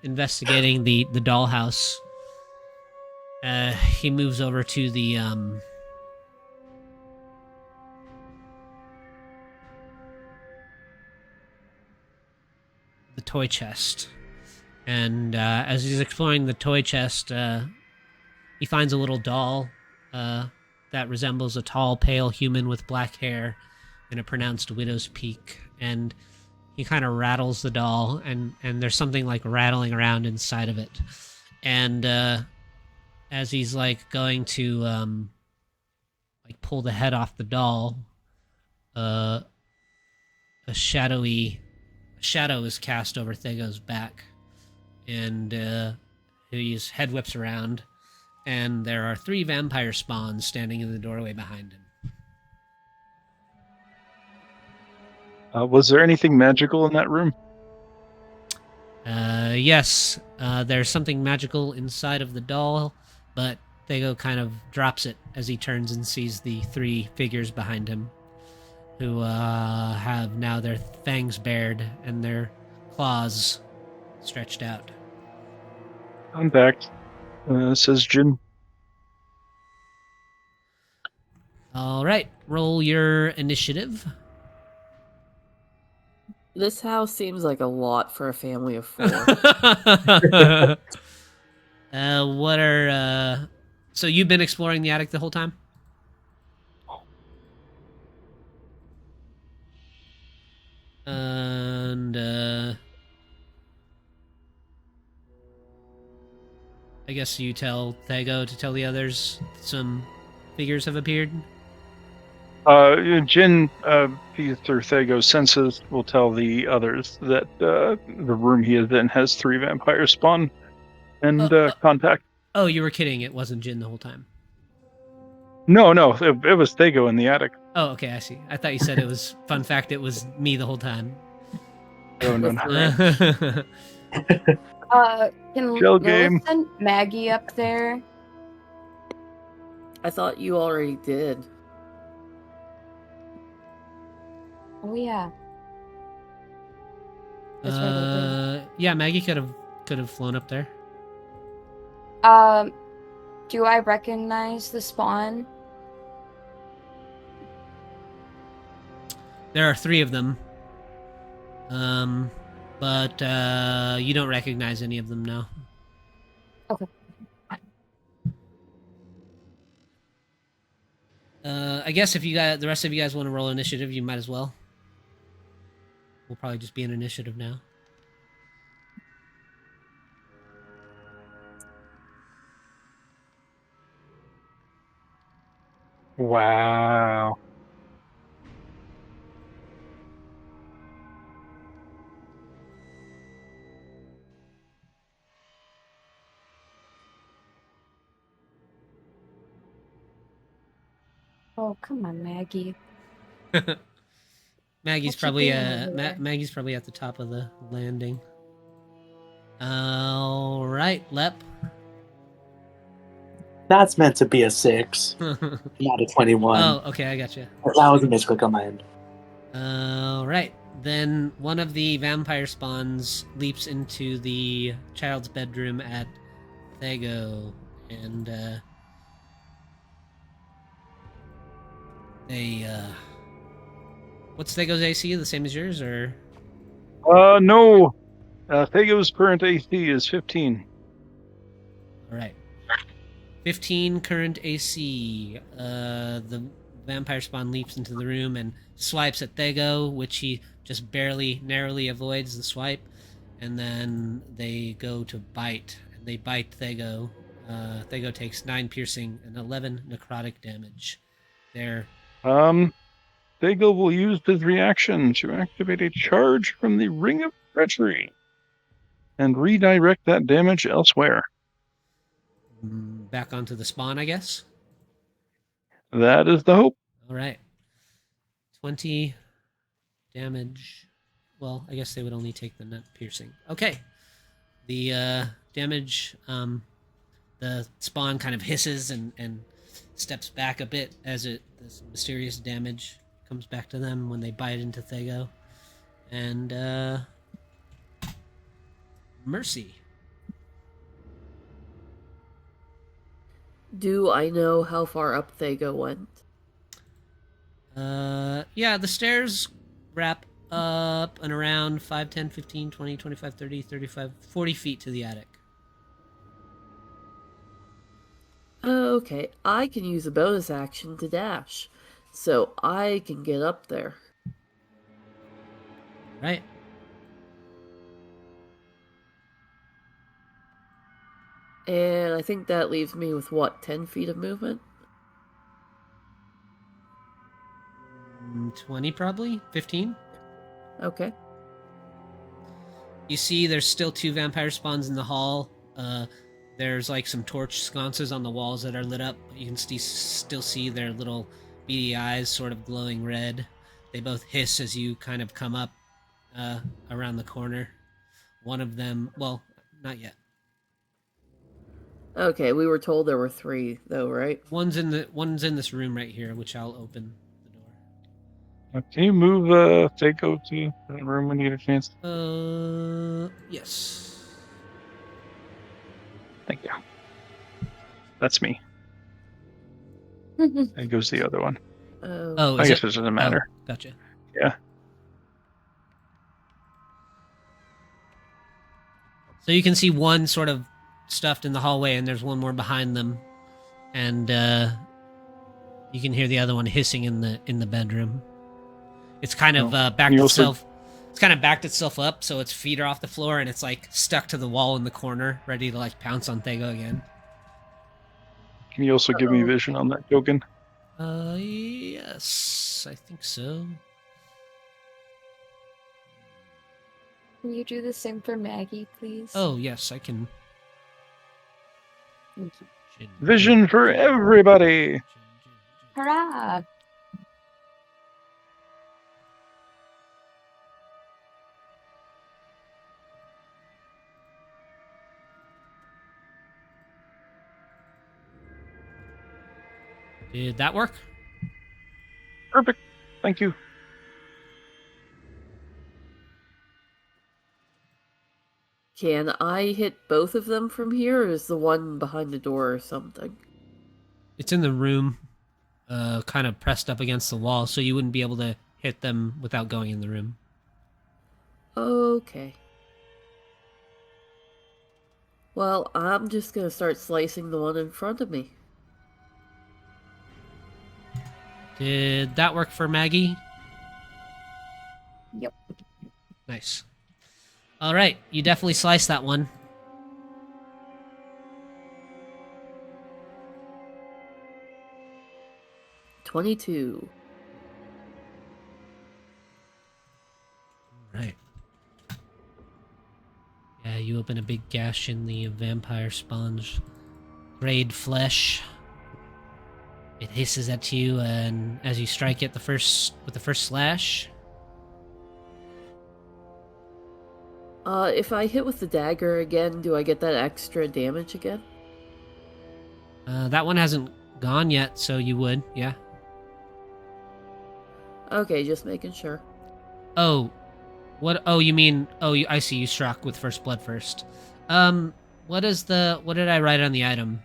investigating the dollhouse, he moves over to the toy chest. And as he's exploring the toy chest, he finds a little doll that resembles a tall, pale human with black hair and a pronounced widow's peak. And he kind of rattles the doll, and there's something like rattling around inside of it. And as he's like going to like pull the head off the doll, a shadow is cast over Thego's back, and his head whips around, and there are 3 vampire spawns standing in the doorway behind him. Was there anything magical in that room? Yes, there's something magical inside of the doll, but Thego kind of drops it as he turns and sees the three figures behind him, who have now their fangs bared and their claws stretched out. Contact, says Jin. All right, roll your initiative. This house seems like a lot for a family of 4. What are so you've been exploring the attic the whole time? And I guess you tell Thego to tell the others some figures have appeared. Jin, through Thago's senses, will tell the others that the room he is in has 3 vampires spawn, and contact. Oh, you were kidding. It wasn't Jin the whole time. No, it was Thago in the attic. Oh, okay, I see. I thought you said it was, fun fact, it was me the whole time. Oh, no. Can Shell Lilith game. send Maggie up there? I thought you already did. Oh yeah. That's right, I did. Yeah, Maggie could have flown up there. Do I recognize the spawn? There are 3 of them. But you don't recognize any of them now. Okay. I guess if the rest of you guys want to roll initiative, you might as well. We'll probably just be in initiative now. Wow. Oh, come on, Maggie. Maggie's What you probably doing over there? Maggie's probably at the top of the landing. All right, Lep. That's meant to be a 6, not a 21. Oh, okay, I got you. That was a misclick on my end. All right, then one of the vampire spawns leaps into the child's bedroom at Thego, and they what's Thego's AC? The same as yours, or? No. Thago's current AC is 15. All right. 15 current AC. The vampire spawn leaps into the room and swipes at Thego, which he just barely, narrowly avoids the swipe. And then they go to bite. And they bite Thego. Thego takes 9 piercing and 11 necrotic damage. There. Thago will use his reaction to activate a charge from the Ring of Treachery and redirect that damage elsewhere. Back onto the spawn, I guess. That is the hope. All right. 20 damage. Well, I guess they would only take the net piercing. Okay. The damage, the spawn kind of hisses and steps back a bit as this mysterious damage comes back to them when they bite into Thego. And, Mercy. Do I know how far up Thego went? Yeah, the stairs wrap up and around 5, 10, 15, 20, 25, 30, 35, 40 feet to the attic. Okay, I can use a bonus action to dash, so I can get up there. Right. And I think that leaves me with, 10 feet of movement? 20 probably? 15? Okay. You see there's still 2 vampire spawns in the hall. There's like some torch sconces on the walls that are lit up. You can still see their little beady eyes sort of glowing red. They both hiss as you kind of come up around the corner. one of them. Well, not yet. Okay, we were told there were 3, though, right? One's in this room right here, which I'll open the door. Can you move Seiko to that room when you get a chance? Yes. Thank you. That's me. There goes the other one. Oh, I is guess it? it doesn't matter. Oh, gotcha. Yeah. So you can see one sort of stuffed in the hallway, and there's one more behind them, and you can hear the other one hissing in the bedroom. It's kind of backed you also- itself. It's kind of backed itself up, so its feet are off the floor, and it's like stuck to the wall in the corner, ready to like pounce on Thego again. Can you also give me vision on that token? Yes, I think so. Can you do the same for Maggie, please? Oh, yes, I can. Thank you. Vision for everybody! Hurrah! Did that work? Perfect. Thank you. Can I hit both of them from here, or is the one behind the door or something? It's in the room, kind of pressed up against the wall, so you wouldn't be able to hit them without going in the room. Okay. Well, I'm just gonna start slicing the one in front of me. Did that work for Maggie? Yep. Nice. All right, you definitely sliced that one. $22. Right. Yeah, you open a big gash in the vampire sponge. Grayed flesh. It hisses at you, and as you strike it with the first slash, If I hit with the dagger again, do I get that extra damage again? that one hasn't gone yet, so you would, yeah. Okay, just making sure. Oh, what? Oh, you mean? Oh, I see. You struck with first blood first. What did I write on the item?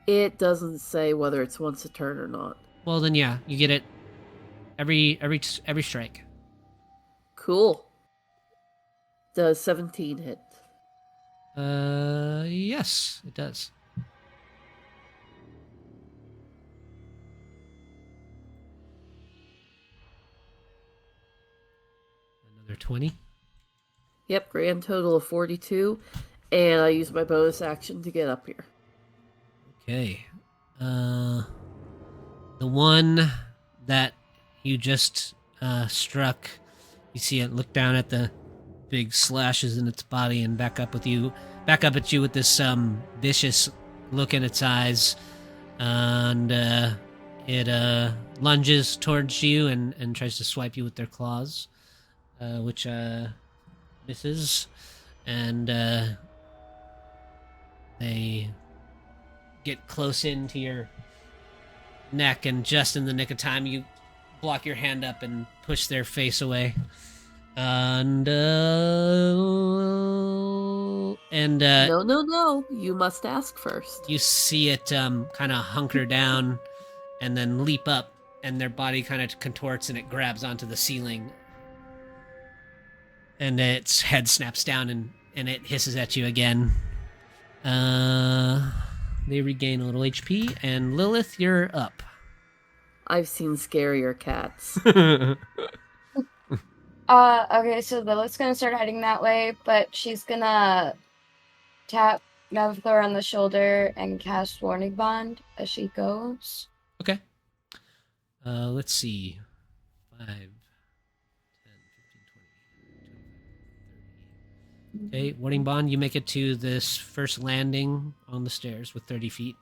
It doesn't say whether it's once a turn or not. Well, then yeah, you get it every strike. Cool. Does 17 hit? Yes, it does. Another 20. Yep, grand total of 42. And I use my bonus action to get up here. Okay. The one that you just struck, you see it look down at the big slashes in its body and back up at you with this vicious look in its eyes, and it lunges towards you and tries to swipe you with their claws, which misses, and they get close into your neck, and just in the nick of time you block your hand up and push their face away. And No. You must ask first. you see it kind of hunker down and then leap up, and their body kind of contorts and it grabs onto the ceiling, and its head snaps down and it hisses at you again. They regain a little HP, and Lilith, you're up. I've seen scarier cats. Okay, so Lilith's gonna start heading that way, but she's gonna tap Mavthor on the shoulder and cast Warning Bond as she goes. Okay. Let's see. 5, 10, 15, 20, 25, 30. Okay, Warning Bond, you make it to this first landing on the stairs with 30 feet.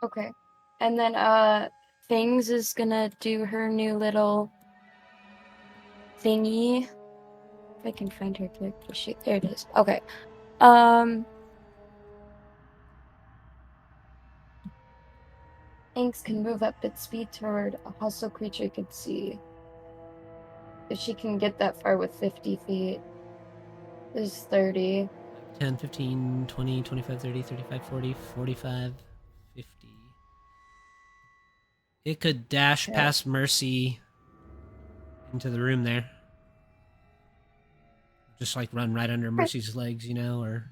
Okay. And then Things is gonna do her new little thingy I can find her character sheet. There it is. Okay. Inks can move up its speed toward a hostile creature you can see. If she can get that far with 50 feet, this is 30. 10, 15, 20, 25, 30, 35, 40, 45, 50. It could dash Okay. past Mercy into the room there. Just like run right under Mercy's legs, or...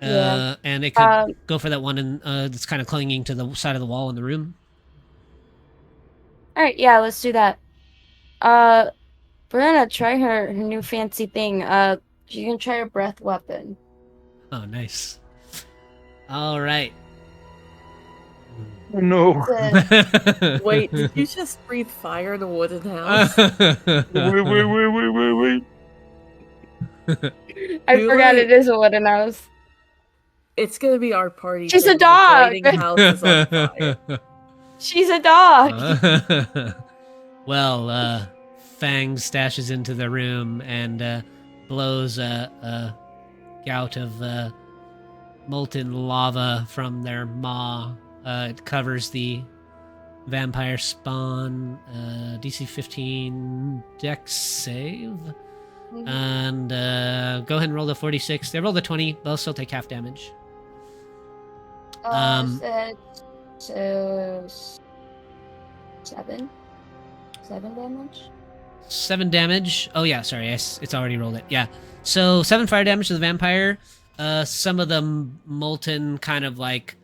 Yeah. And it could go for that one that's kind of clinging to the side of the wall in the room. Alright, yeah, let's do that. We're gonna try her new fancy thing. She can try her breath weapon. Oh, nice. All right. Oh, no. Wait, did you just breathe fire in a wooden house? Wait. I Too forgot late. it is a wooden house. It's gonna be our party. She's a thing. The dog! lighting house is on fire. She's a dog! Well, Fang stashes into the room and blows a gout of molten lava from their maw. It covers the vampire spawn. DC 15 Dex save. And go ahead and roll the 46. They rolled a 20. They'll still take half damage. So 7 damage. 7 damage. Oh yeah, sorry, it's already rolled it. Yeah. So 7 fire damage to the vampire. Some of the molten kind of like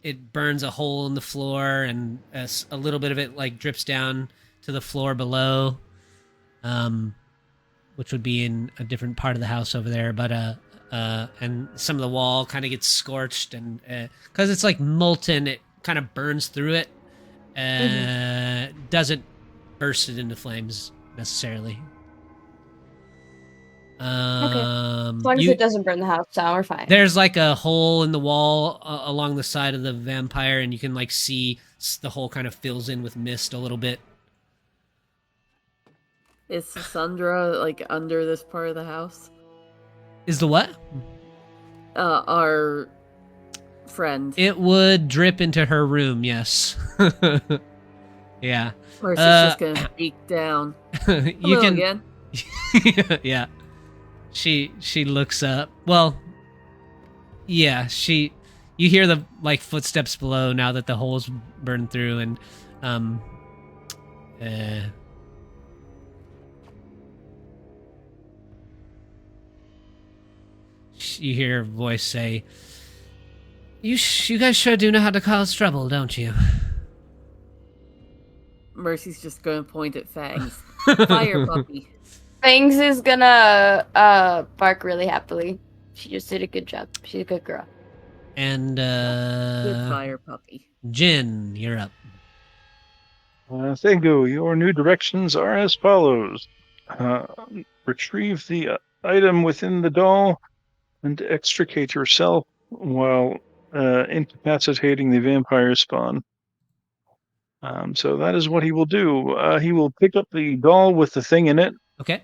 it burns a hole in the floor, and a little bit of it like drips down to the floor below, which would be in a different part of the house over there. But and some of the wall kind of gets scorched, and because it's like molten, it kind of burns through it. Doesn't burst it into flames necessarily. Okay. As long as it doesn't burn the house down, we're fine. There's like a hole in the wall along the side of the vampire, and you can like see the hole kind of fills in with mist a little bit. Is Cassandra like under this part of the house? Is the what? Our friend. It would drip into her room, yes. Yeah. Mercy's just gonna peek down. You Hello can again. Yeah. She looks up. Well, yeah, you hear the like footsteps below now that the hole's burned through, and you hear a voice say, you guys sure do know how to cause trouble, don't you? Mercy's just gonna point at Fangs. Fire puppy. Fangs is gonna bark really happily. She just did a good job. She's a good girl. And Good fire puppy. Jin, you're up. Thangu, your new directions are as follows. Retrieve the item within the doll and extricate yourself while incapacitating the vampire spawn. So that is what he will do. He will pick up the doll with the thing in it. Okay.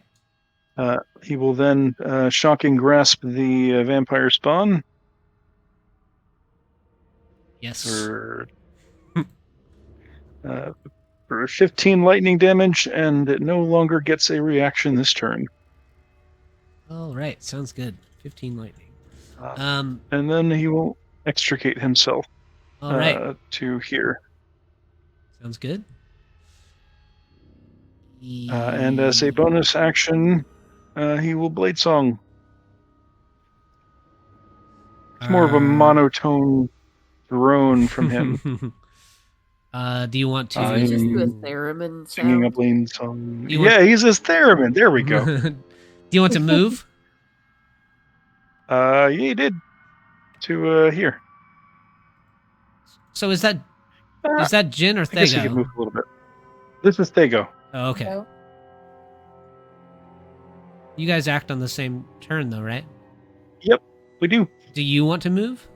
He will then shocking grasp the vampire spawn Yes. for 15 lightning damage, and it no longer gets a reaction this turn. All right, sounds good. 15 lightning. And then he will extricate himself All right. to here. Sounds good. And as a bonus action, he will Blade Song. It's more of a monotone drone from him. Do you want to... Did he just do a theremin Singing a sound? Blade Song. You want- Yeah, he's his theremin. There we go. Do you want to move? Yeah, he did. To here. So is that Jin or I guess he could Thego? move a little bit. This is Thego. Oh, okay. So, You guys act on the same turn, though, right? Yep, we do. Do you want to move?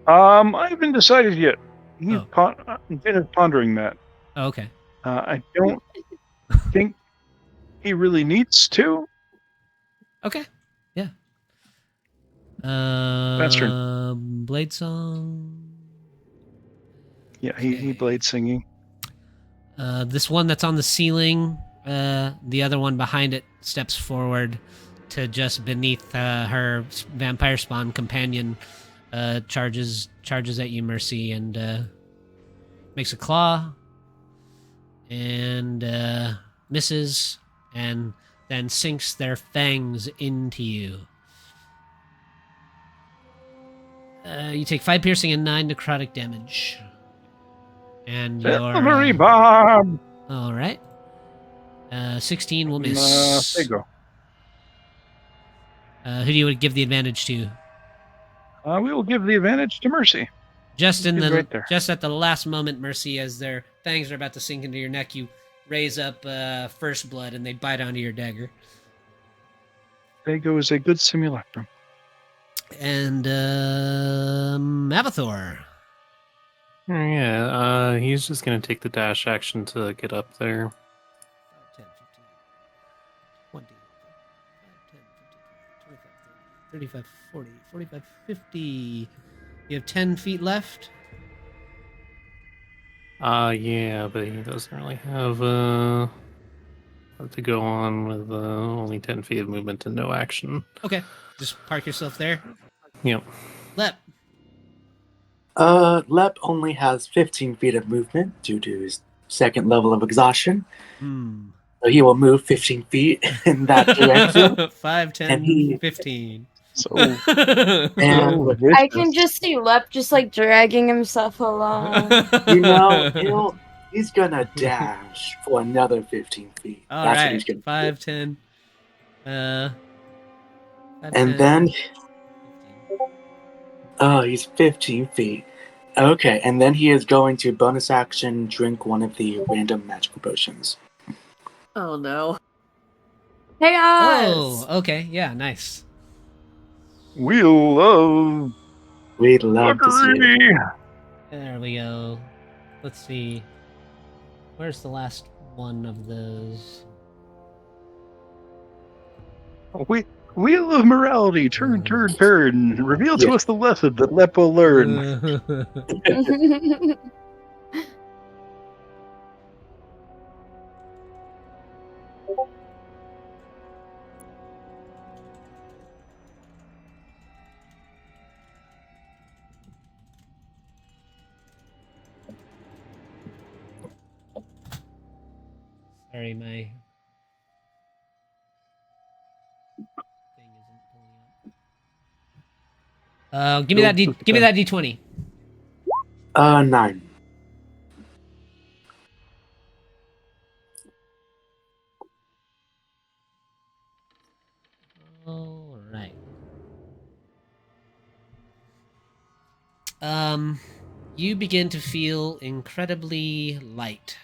I haven't decided yet. He's Oh. Jin is pondering that. Oh, okay. I don't think he really needs to. Okay. Yeah. turn. Blade song. Yeah, he Okay. blade singing. This one that's on the ceiling, the other one behind it steps forward to just beneath her vampire spawn companion, charges at you, Mercy, and makes a claw and misses, and then sinks their fangs into you. You take 5 piercing and 9 necrotic damage. And your Silvery Bob. all right. 16 will miss. There you go. Who do you give the advantage to? We will give the advantage to Mercy. Just in He's the right there. just at the last moment, Mercy, as their fangs are about to sink into your neck, you raise up first blood and they bite onto your dagger. Dago is a good simulacrum. And Avathor. Yeah, he's just gonna take the dash action to get up there. 10, 15, 20, 10, 15, 25, 40, 45, 50. You have 10 feet left. Yeah, but he doesn't really have to go on with only 10 feet of movement and no action. Okay, just park yourself there. Yep. Lep. Lep only has 15 feet of movement due to his second level of exhaustion. So he will move 15 feet in that direction. 5, 10, And he- 15. So And I can just see Lep just like dragging himself along. you know, he's gonna dash for another 15 feet. All That's what right, he's gonna 5, do. 10. 5, And 10, then 15. he's 15 feet. Okay, and then he is going to bonus action drink one of the random magical potions. Oh no. Chaos! Oh, okay, yeah, nice. we love We'd love to see it. fuckery. There we go. Let's see. Where's the last one of those? Wheel of morality. Turn, and reveal to Yeah. us the lesson that Lep will learn. Sorry, my thing isn't pulling up. Give me that D20. 9. All right. You begin to feel incredibly light.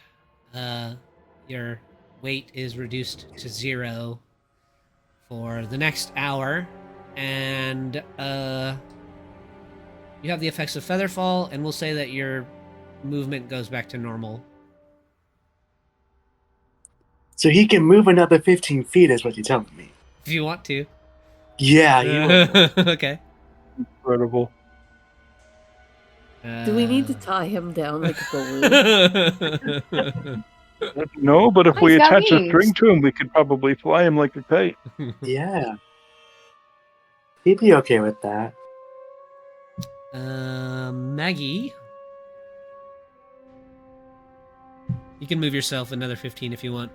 Your weight is reduced to 0 for the next hour, and you have the effects of Featherfall, and we'll say that your movement goes back to normal. So he can move another 15 feet, is what you're telling me. If you want to. Yeah, you will. Okay. Incredible. Do we need to tie him down like a balloon? No, but if Oh, we he's got attach a wings. string to him, we could probably fly him like a kite. Yeah. He'd be okay with that. Maggie, you can move yourself another 15 if you want.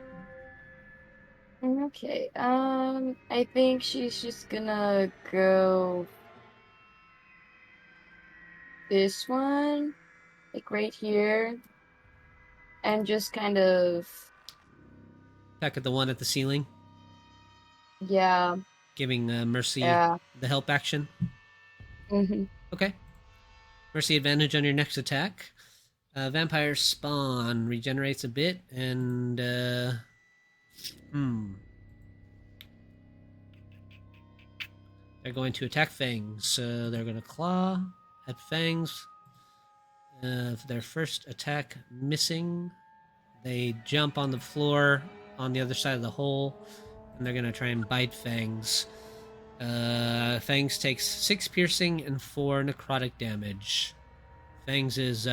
Okay, I think she's just gonna go this one, like right here, and just kind of, Back at the one at the ceiling, yeah, giving Mercy yeah. the help action. Mm-hmm. Okay. Mercy advantage on your next attack. Vampire spawn regenerates a bit, and they're going to attack Fangs. So they're going to claw at Fangs. For their first attack missing, they jump on the floor on the other side of the hole, and they're gonna try and bite Fangs. Fangs takes 6 piercing and 4 necrotic damage. Fangs'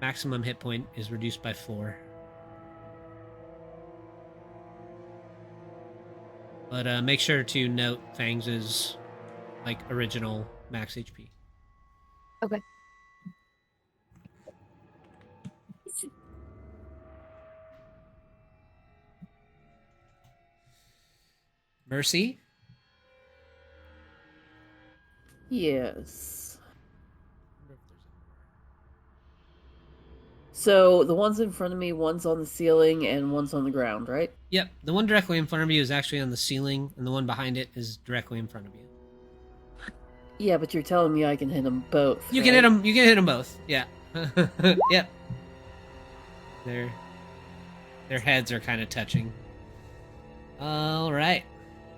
maximum hit point is reduced by 4. But make sure to note Fangs' original max HP. Okay. Mercy? Yes. So the ones in front of me, one's on the ceiling and one's on the ground, right? Yep, the one directly in front of you is actually on the ceiling, and the one behind it is directly in front of you. Yeah, but you're telling me I can hit them both. You right? can hit them. You can hit them both. Yeah. Yep. Their heads are kind of touching. All right,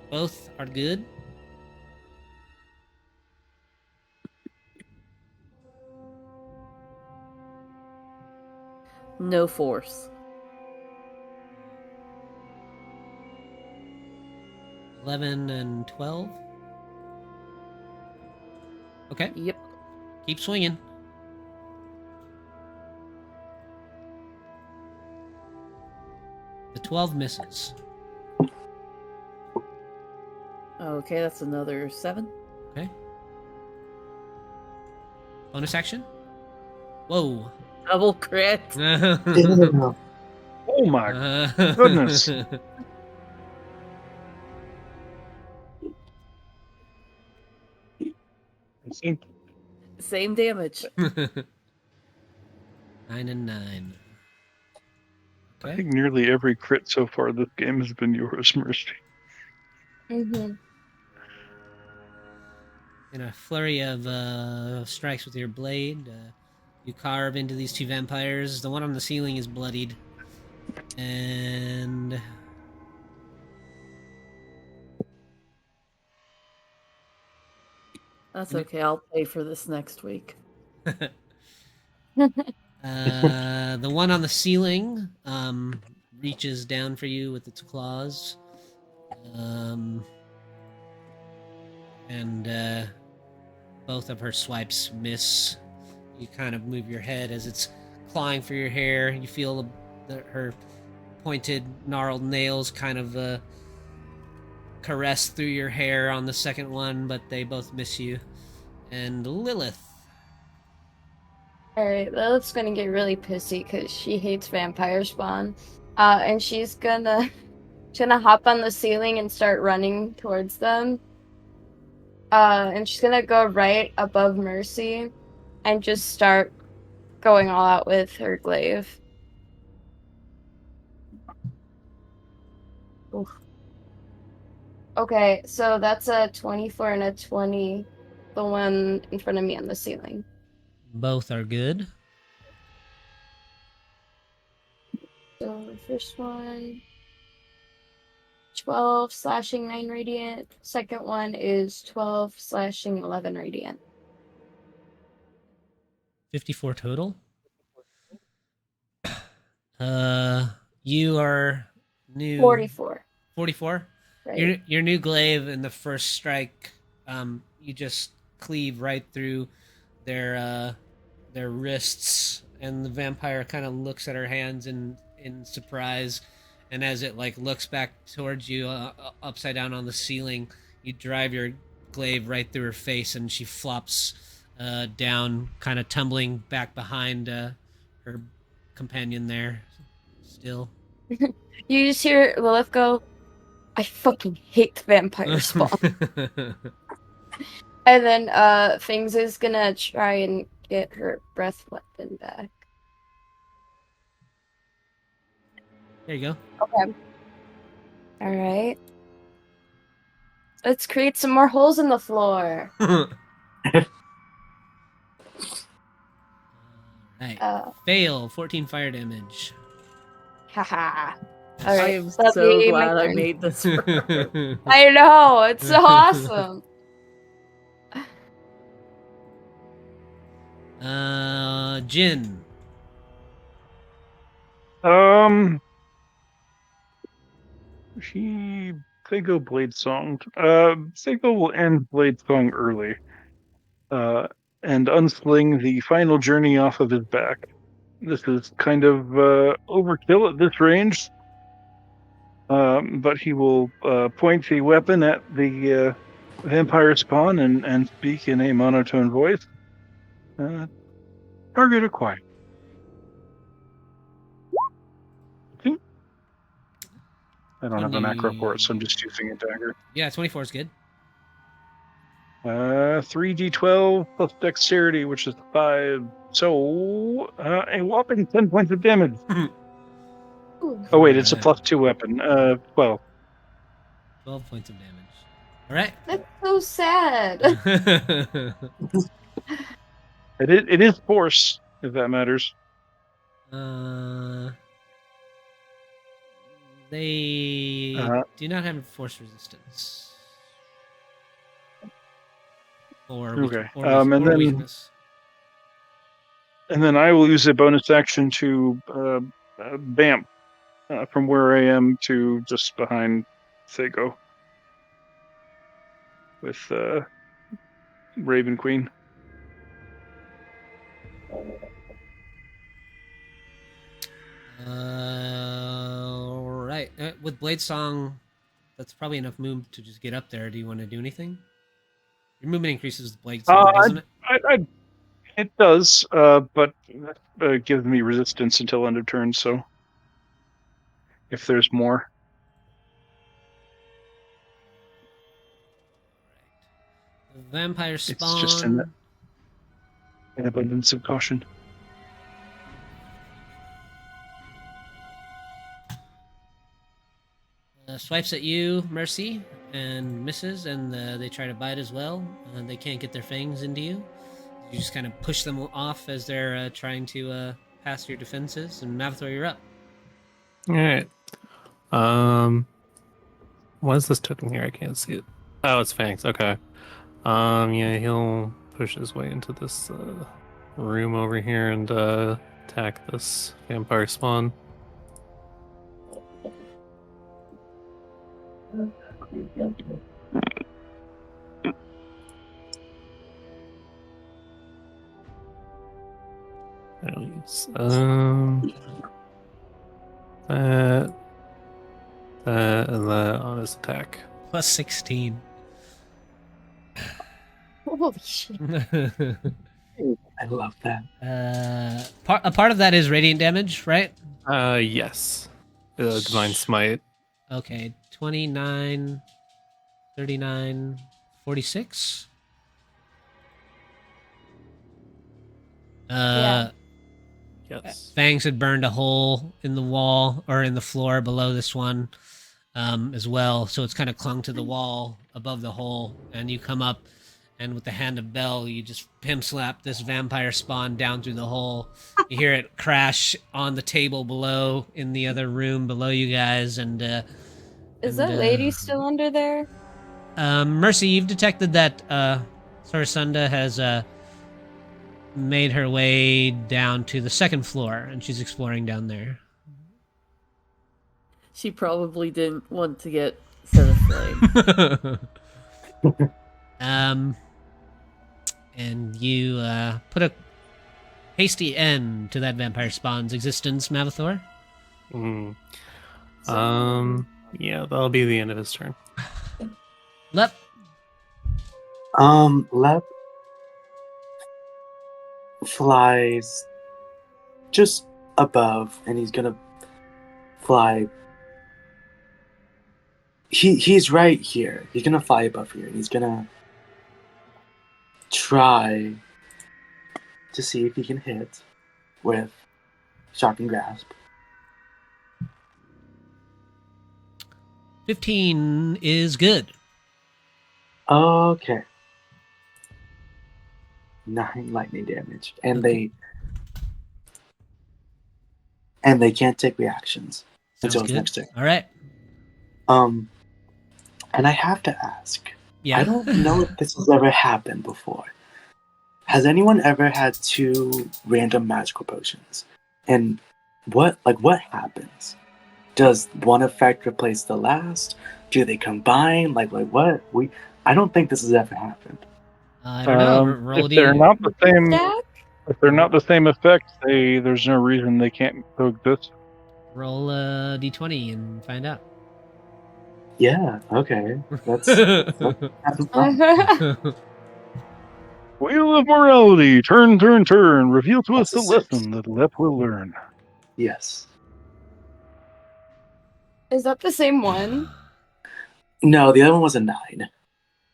both are good. No force. 11 and 12. Okay, Yep. keep swinging. The 12 misses. Okay, that's another 7. Okay. Bonus action. Whoa. Double crit. Ew. Oh my goodness. I think Same damage. 9 and 9. I Okay. think nearly every crit so far this game has been yours, Mercy. Mm-hmm. In a flurry of strikes with your blade, you carve into these 2 vampires. The one on the ceiling is bloodied. And That's okay. I'll pay for this next week. the one on the ceiling reaches down for you with its claws. And both of her swipes miss. You kind of move your head as it's clawing for your hair. You feel her pointed, gnarled nails kind of caress through your hair on the second one, but they both miss you. And Lilith. Alright, Lilith's gonna get really pissy because she hates vampire spawn. And she's gonna hop on the ceiling and start running towards them. And she's gonna go right above Mercy and just start going all out with her glaive. Oof. Okay, so that's a 24 and a 20. The one in front of me on the ceiling. Both are good. So the first one, 12 slashing 9 radiant. Second one is 12 slashing 11 radiant. 54 total. You are new. 44. 44. Right. Your new glaive in the first strike, you just cleave right through their wrists, and the vampire kind of looks at her hands in surprise, and as it looks back towards you, upside down on the ceiling, you drive your glaive right through her face, and she flops down, kind of tumbling back behind her companion there. Still. You just hear Lilith go, I fucking hate vampire spawn. And then Things is gonna try and get her breath weapon back. There you go. Okay. Alright. Let's create some more holes in the floor. Right. Fail. 14 fire damage. Haha. I Alright. am that'll so be my glad I turn. made this for her. I know, it's so awesome. Jin. Fago Blade Song. Fago will end Blade Song early. And unsling the final journey off of his back. This is kind of overkill at this range, but he will point the weapon at the vampire spawn and speak in a monotone voice. Target acquired. I don't have a macro for it, so I'm just using a dagger. Yeah, 24 is good. 3d12 plus dexterity, which is 5. So, a whopping 10 points of damage. Ooh. Oh, wait, it's a Alright. +2 weapon. 12. 12 points of damage. All right. That's so sad. It is force, if that matters. They Uh-huh. do not have force resistance. Or, Okay. or, And or then weakness. and then I will use a bonus action to bamf from where I am to just behind Sago with Raven Queen. Right. With Blade Song, that's probably enough move to just get up there. Do you want to do anything? Your movement increases with Blade Song, doesn't it? It does, but gives me resistance until end of turn. So if there's more, The vampire spawn. it's just an abundance of caution. Swipes at you, Mercy, and misses, and they try to bite as well. They can't get their fangs into you. You just kind of push them off as they're trying to pass your defenses. And Mavathor, you're up. All right. What is this token here? I can't see it. Oh, it's fangs. Okay. Yeah, he'll push his way into this room over here and attack this vampire spawn. I'll use that on his attack. Plus 16. Holy shit. I love that. A part of that is radiant damage, right? Yes. Divine Smite. Okay, 29, 39, 46. Yeah. Yes. Fangs had burned a hole in the wall or in the floor below this one as well. So it's kind of clung to the wall above the hole. And you come up, and with the hand of Bell, you just pimp slap this vampire spawn down through the hole. You hear it crash on the table below in the other room below you guys. And Is that lady still under there? Mercy, you've detected that Sorsunda has made her way down to the second floor, and she's exploring down there. She probably didn't want to get set aflame. And you put a hasty end to that vampire spawn's existence, Mavathor. Yeah, that'll be the end of his turn. Lep. Lep flies just above, and he's gonna fly. He's right here. He's gonna fly above here, and he's gonna try to see if he can hit with Sharpened Grasp. 15 is good. Okay. 9 lightning damage, and Okay. they can't take reactions Sounds until it's good. next turn. All right. And I have to ask. Yeah. I don't know if this has ever happened before. Has anyone ever had 2 random magical potions? And what happens Does one effect replace the last? Do they combine? Like what? I don't think this has ever happened. I don't know. Roll If they're not the same, Jack? if they're not the same effects, there's no reason they can't coexist. roll a d20 and find out. Yeah, okay. That's fun. Wheel of Morality, turn, reveal to us the That's a 6. lesson that Lep will learn. Yes. Is that the same one? No, the other one was a 9.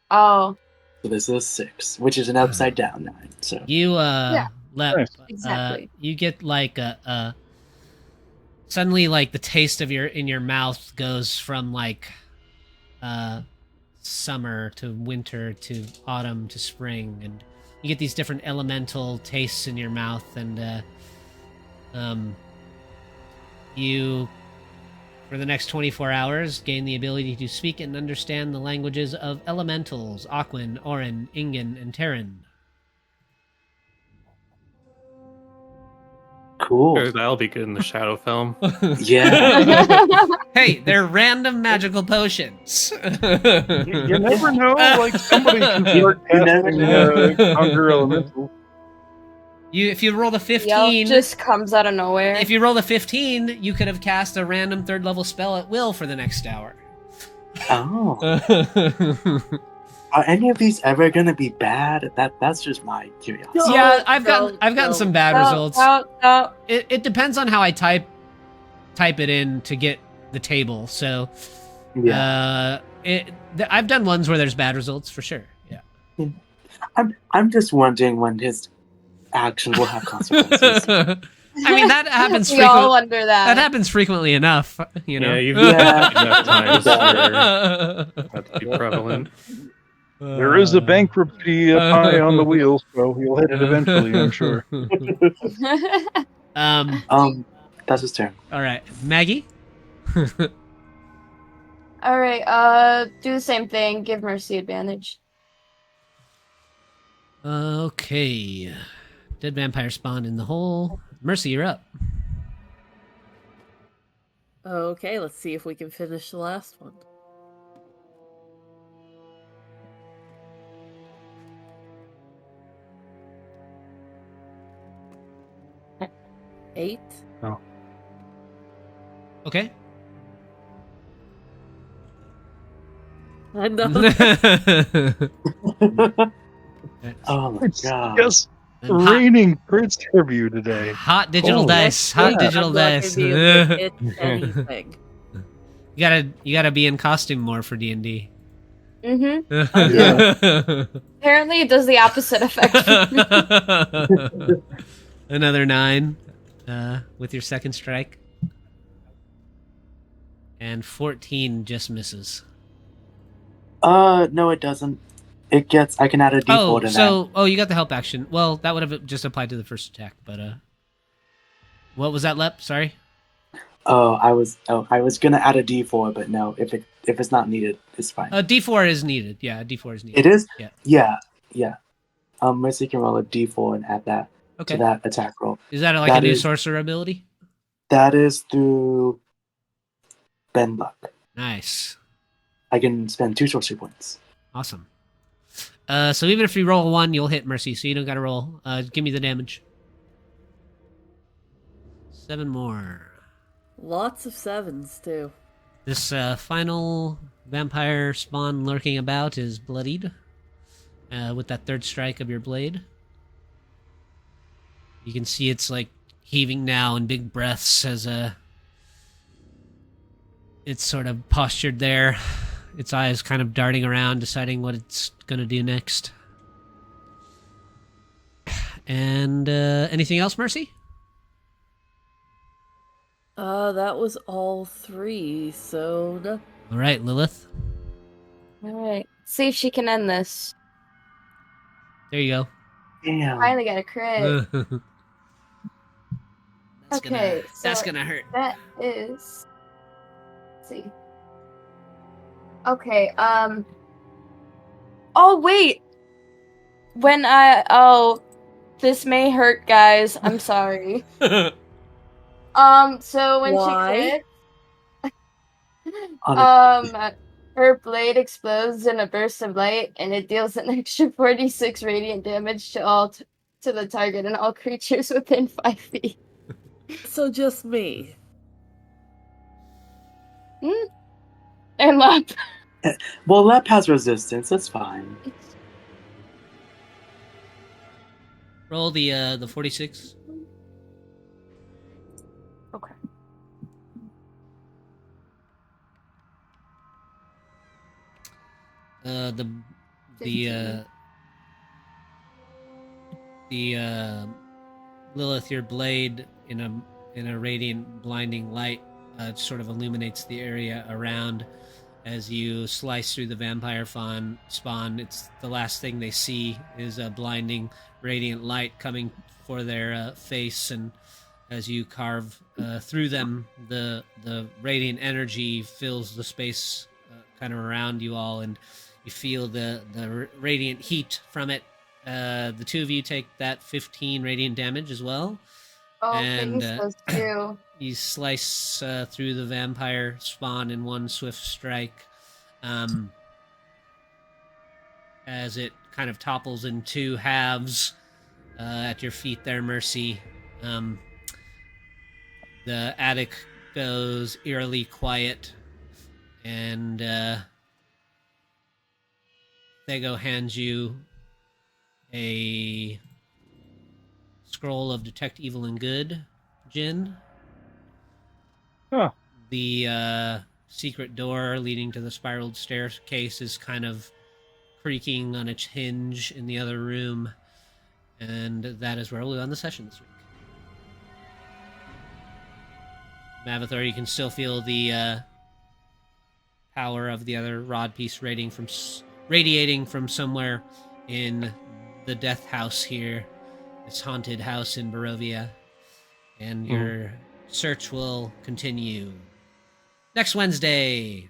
Oh, So this is a 6, which is an upside down 9. So You Yeah. Lep, Nice. exactly. you get like a suddenly like the taste of in your mouth goes from like summer to winter to autumn to spring, and you get these different elemental tastes in your mouth, and you for the next 24 hours gain the ability to speak and understand the languages of elementals Aquan, Orin, Ingen, and Terran. cool. Sure, that'll be good in the shadow film. Yeah. Hey, they're random magical potions. You never know, like somebody can start You never casting know. Conjure Elemental. If you roll the Yelp 15, just comes out of nowhere. if you roll the 15, you could have cast a random 3rd level spell at will for the next hour. Oh. Are any of these ever gonna be bad? That's just my curiosity. No. Yeah, I've no, gotten no. some bad No, results. no. It depends on how I type it in to get the table. So Yeah. I've done ones where there's bad results for sure. Yeah. I'm just wondering when his actions will have consequences. I mean that happens We all frequently. wonder that. That happens frequently enough, you know. Yeah, you've Yeah. enough times Yeah. for that to be prevalent. There is a bankruptcy pie on the wheel, so he'll hit it eventually, I'm sure. That's his turn. All right, Maggie. All right. Do the same thing. Give Mercy advantage. Okay. Dead vampire spawned in the hole. Mercy, you're up. Okay, let's see if we can finish the last one. Eight. Okay. I know. Oh my It's god. just And hot, raining Prince Tribute today. hot digital Oh, dice. yeah. Hot digital I'm not gonna dice. be you able to hit anything. gotta be in costume more for D&D. Mm-hmm. Apparently, it does the opposite effect. Another 9 with your second strike. And 14 just misses. No, it doesn't. It gets. I can add a D4 to that. You got the help action. Well, that would have just applied to the first attack, but what was that, Lep? Sorry. I was gonna add a D4, but no. If it's not needed, it's fine. D4 is needed. Yeah, D4 is needed. It is. Yeah. Yeah. Mercy can roll a D4 and add that Okay. to that attack roll. Is that like That a new is- sorcerer ability? That is through Ben Luck. Nice. I can spend 2 sorcery points. Awesome. So even if you roll a 1, you'll hit Mercy, so you don't gotta roll. Give me the damage. 7 more. Lots of 7s too. This final vampire spawn lurking about is bloodied with that 3rd strike of your blade. You can see it's like heaving now in big breaths as it's sort of postured there. Its eyes kind of darting around, deciding what it's gonna do next. And anything else, Mercy? That was all 3, so no. All right, Lilith. All right. See if she can end this. There you Damn. Finally got a crit. go. Okay, That's so- gonna hurt. That is. Let's see. Okay. Oh wait. This may hurt, guys. I'm sorry. So when Why? she crits, Her blade explodes in a burst of light, and it deals an extra 46 radiant damage to the target and all creatures within 5 feet. So just me. And Lap. Well, Lep has resistance. That's fine. Roll the 46. Okay. The 15. Lilith, your blade in a radiant, blinding light sort of illuminates the area around as you slice through the vampire spawn. It's the last thing they see is a blinding, radiant light coming for their face, and as you carve through them, the radiant energy fills the space kind of around you all, and you feel the radiant heat from it. The two of you take that 15 radiant damage as well. Oh, and things too. you slice through the vampire spawn in one swift strike, as it kind of topples in two halves at your feet there, Mercy. The attic goes eerily quiet, and Thego hands you a scroll of Detect Evil and Good, Jin. Oh. The secret door leading to the spiraled staircase is kind of creaking on its hinge in the other room, and that is where we'll end the session this week. Mavathor, you can still feel the power of the other rod piece radiating from somewhere in the death house here, this haunted house in Barovia, and your search will continue next Wednesday.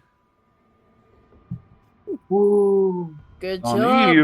Woo. Good On job. you.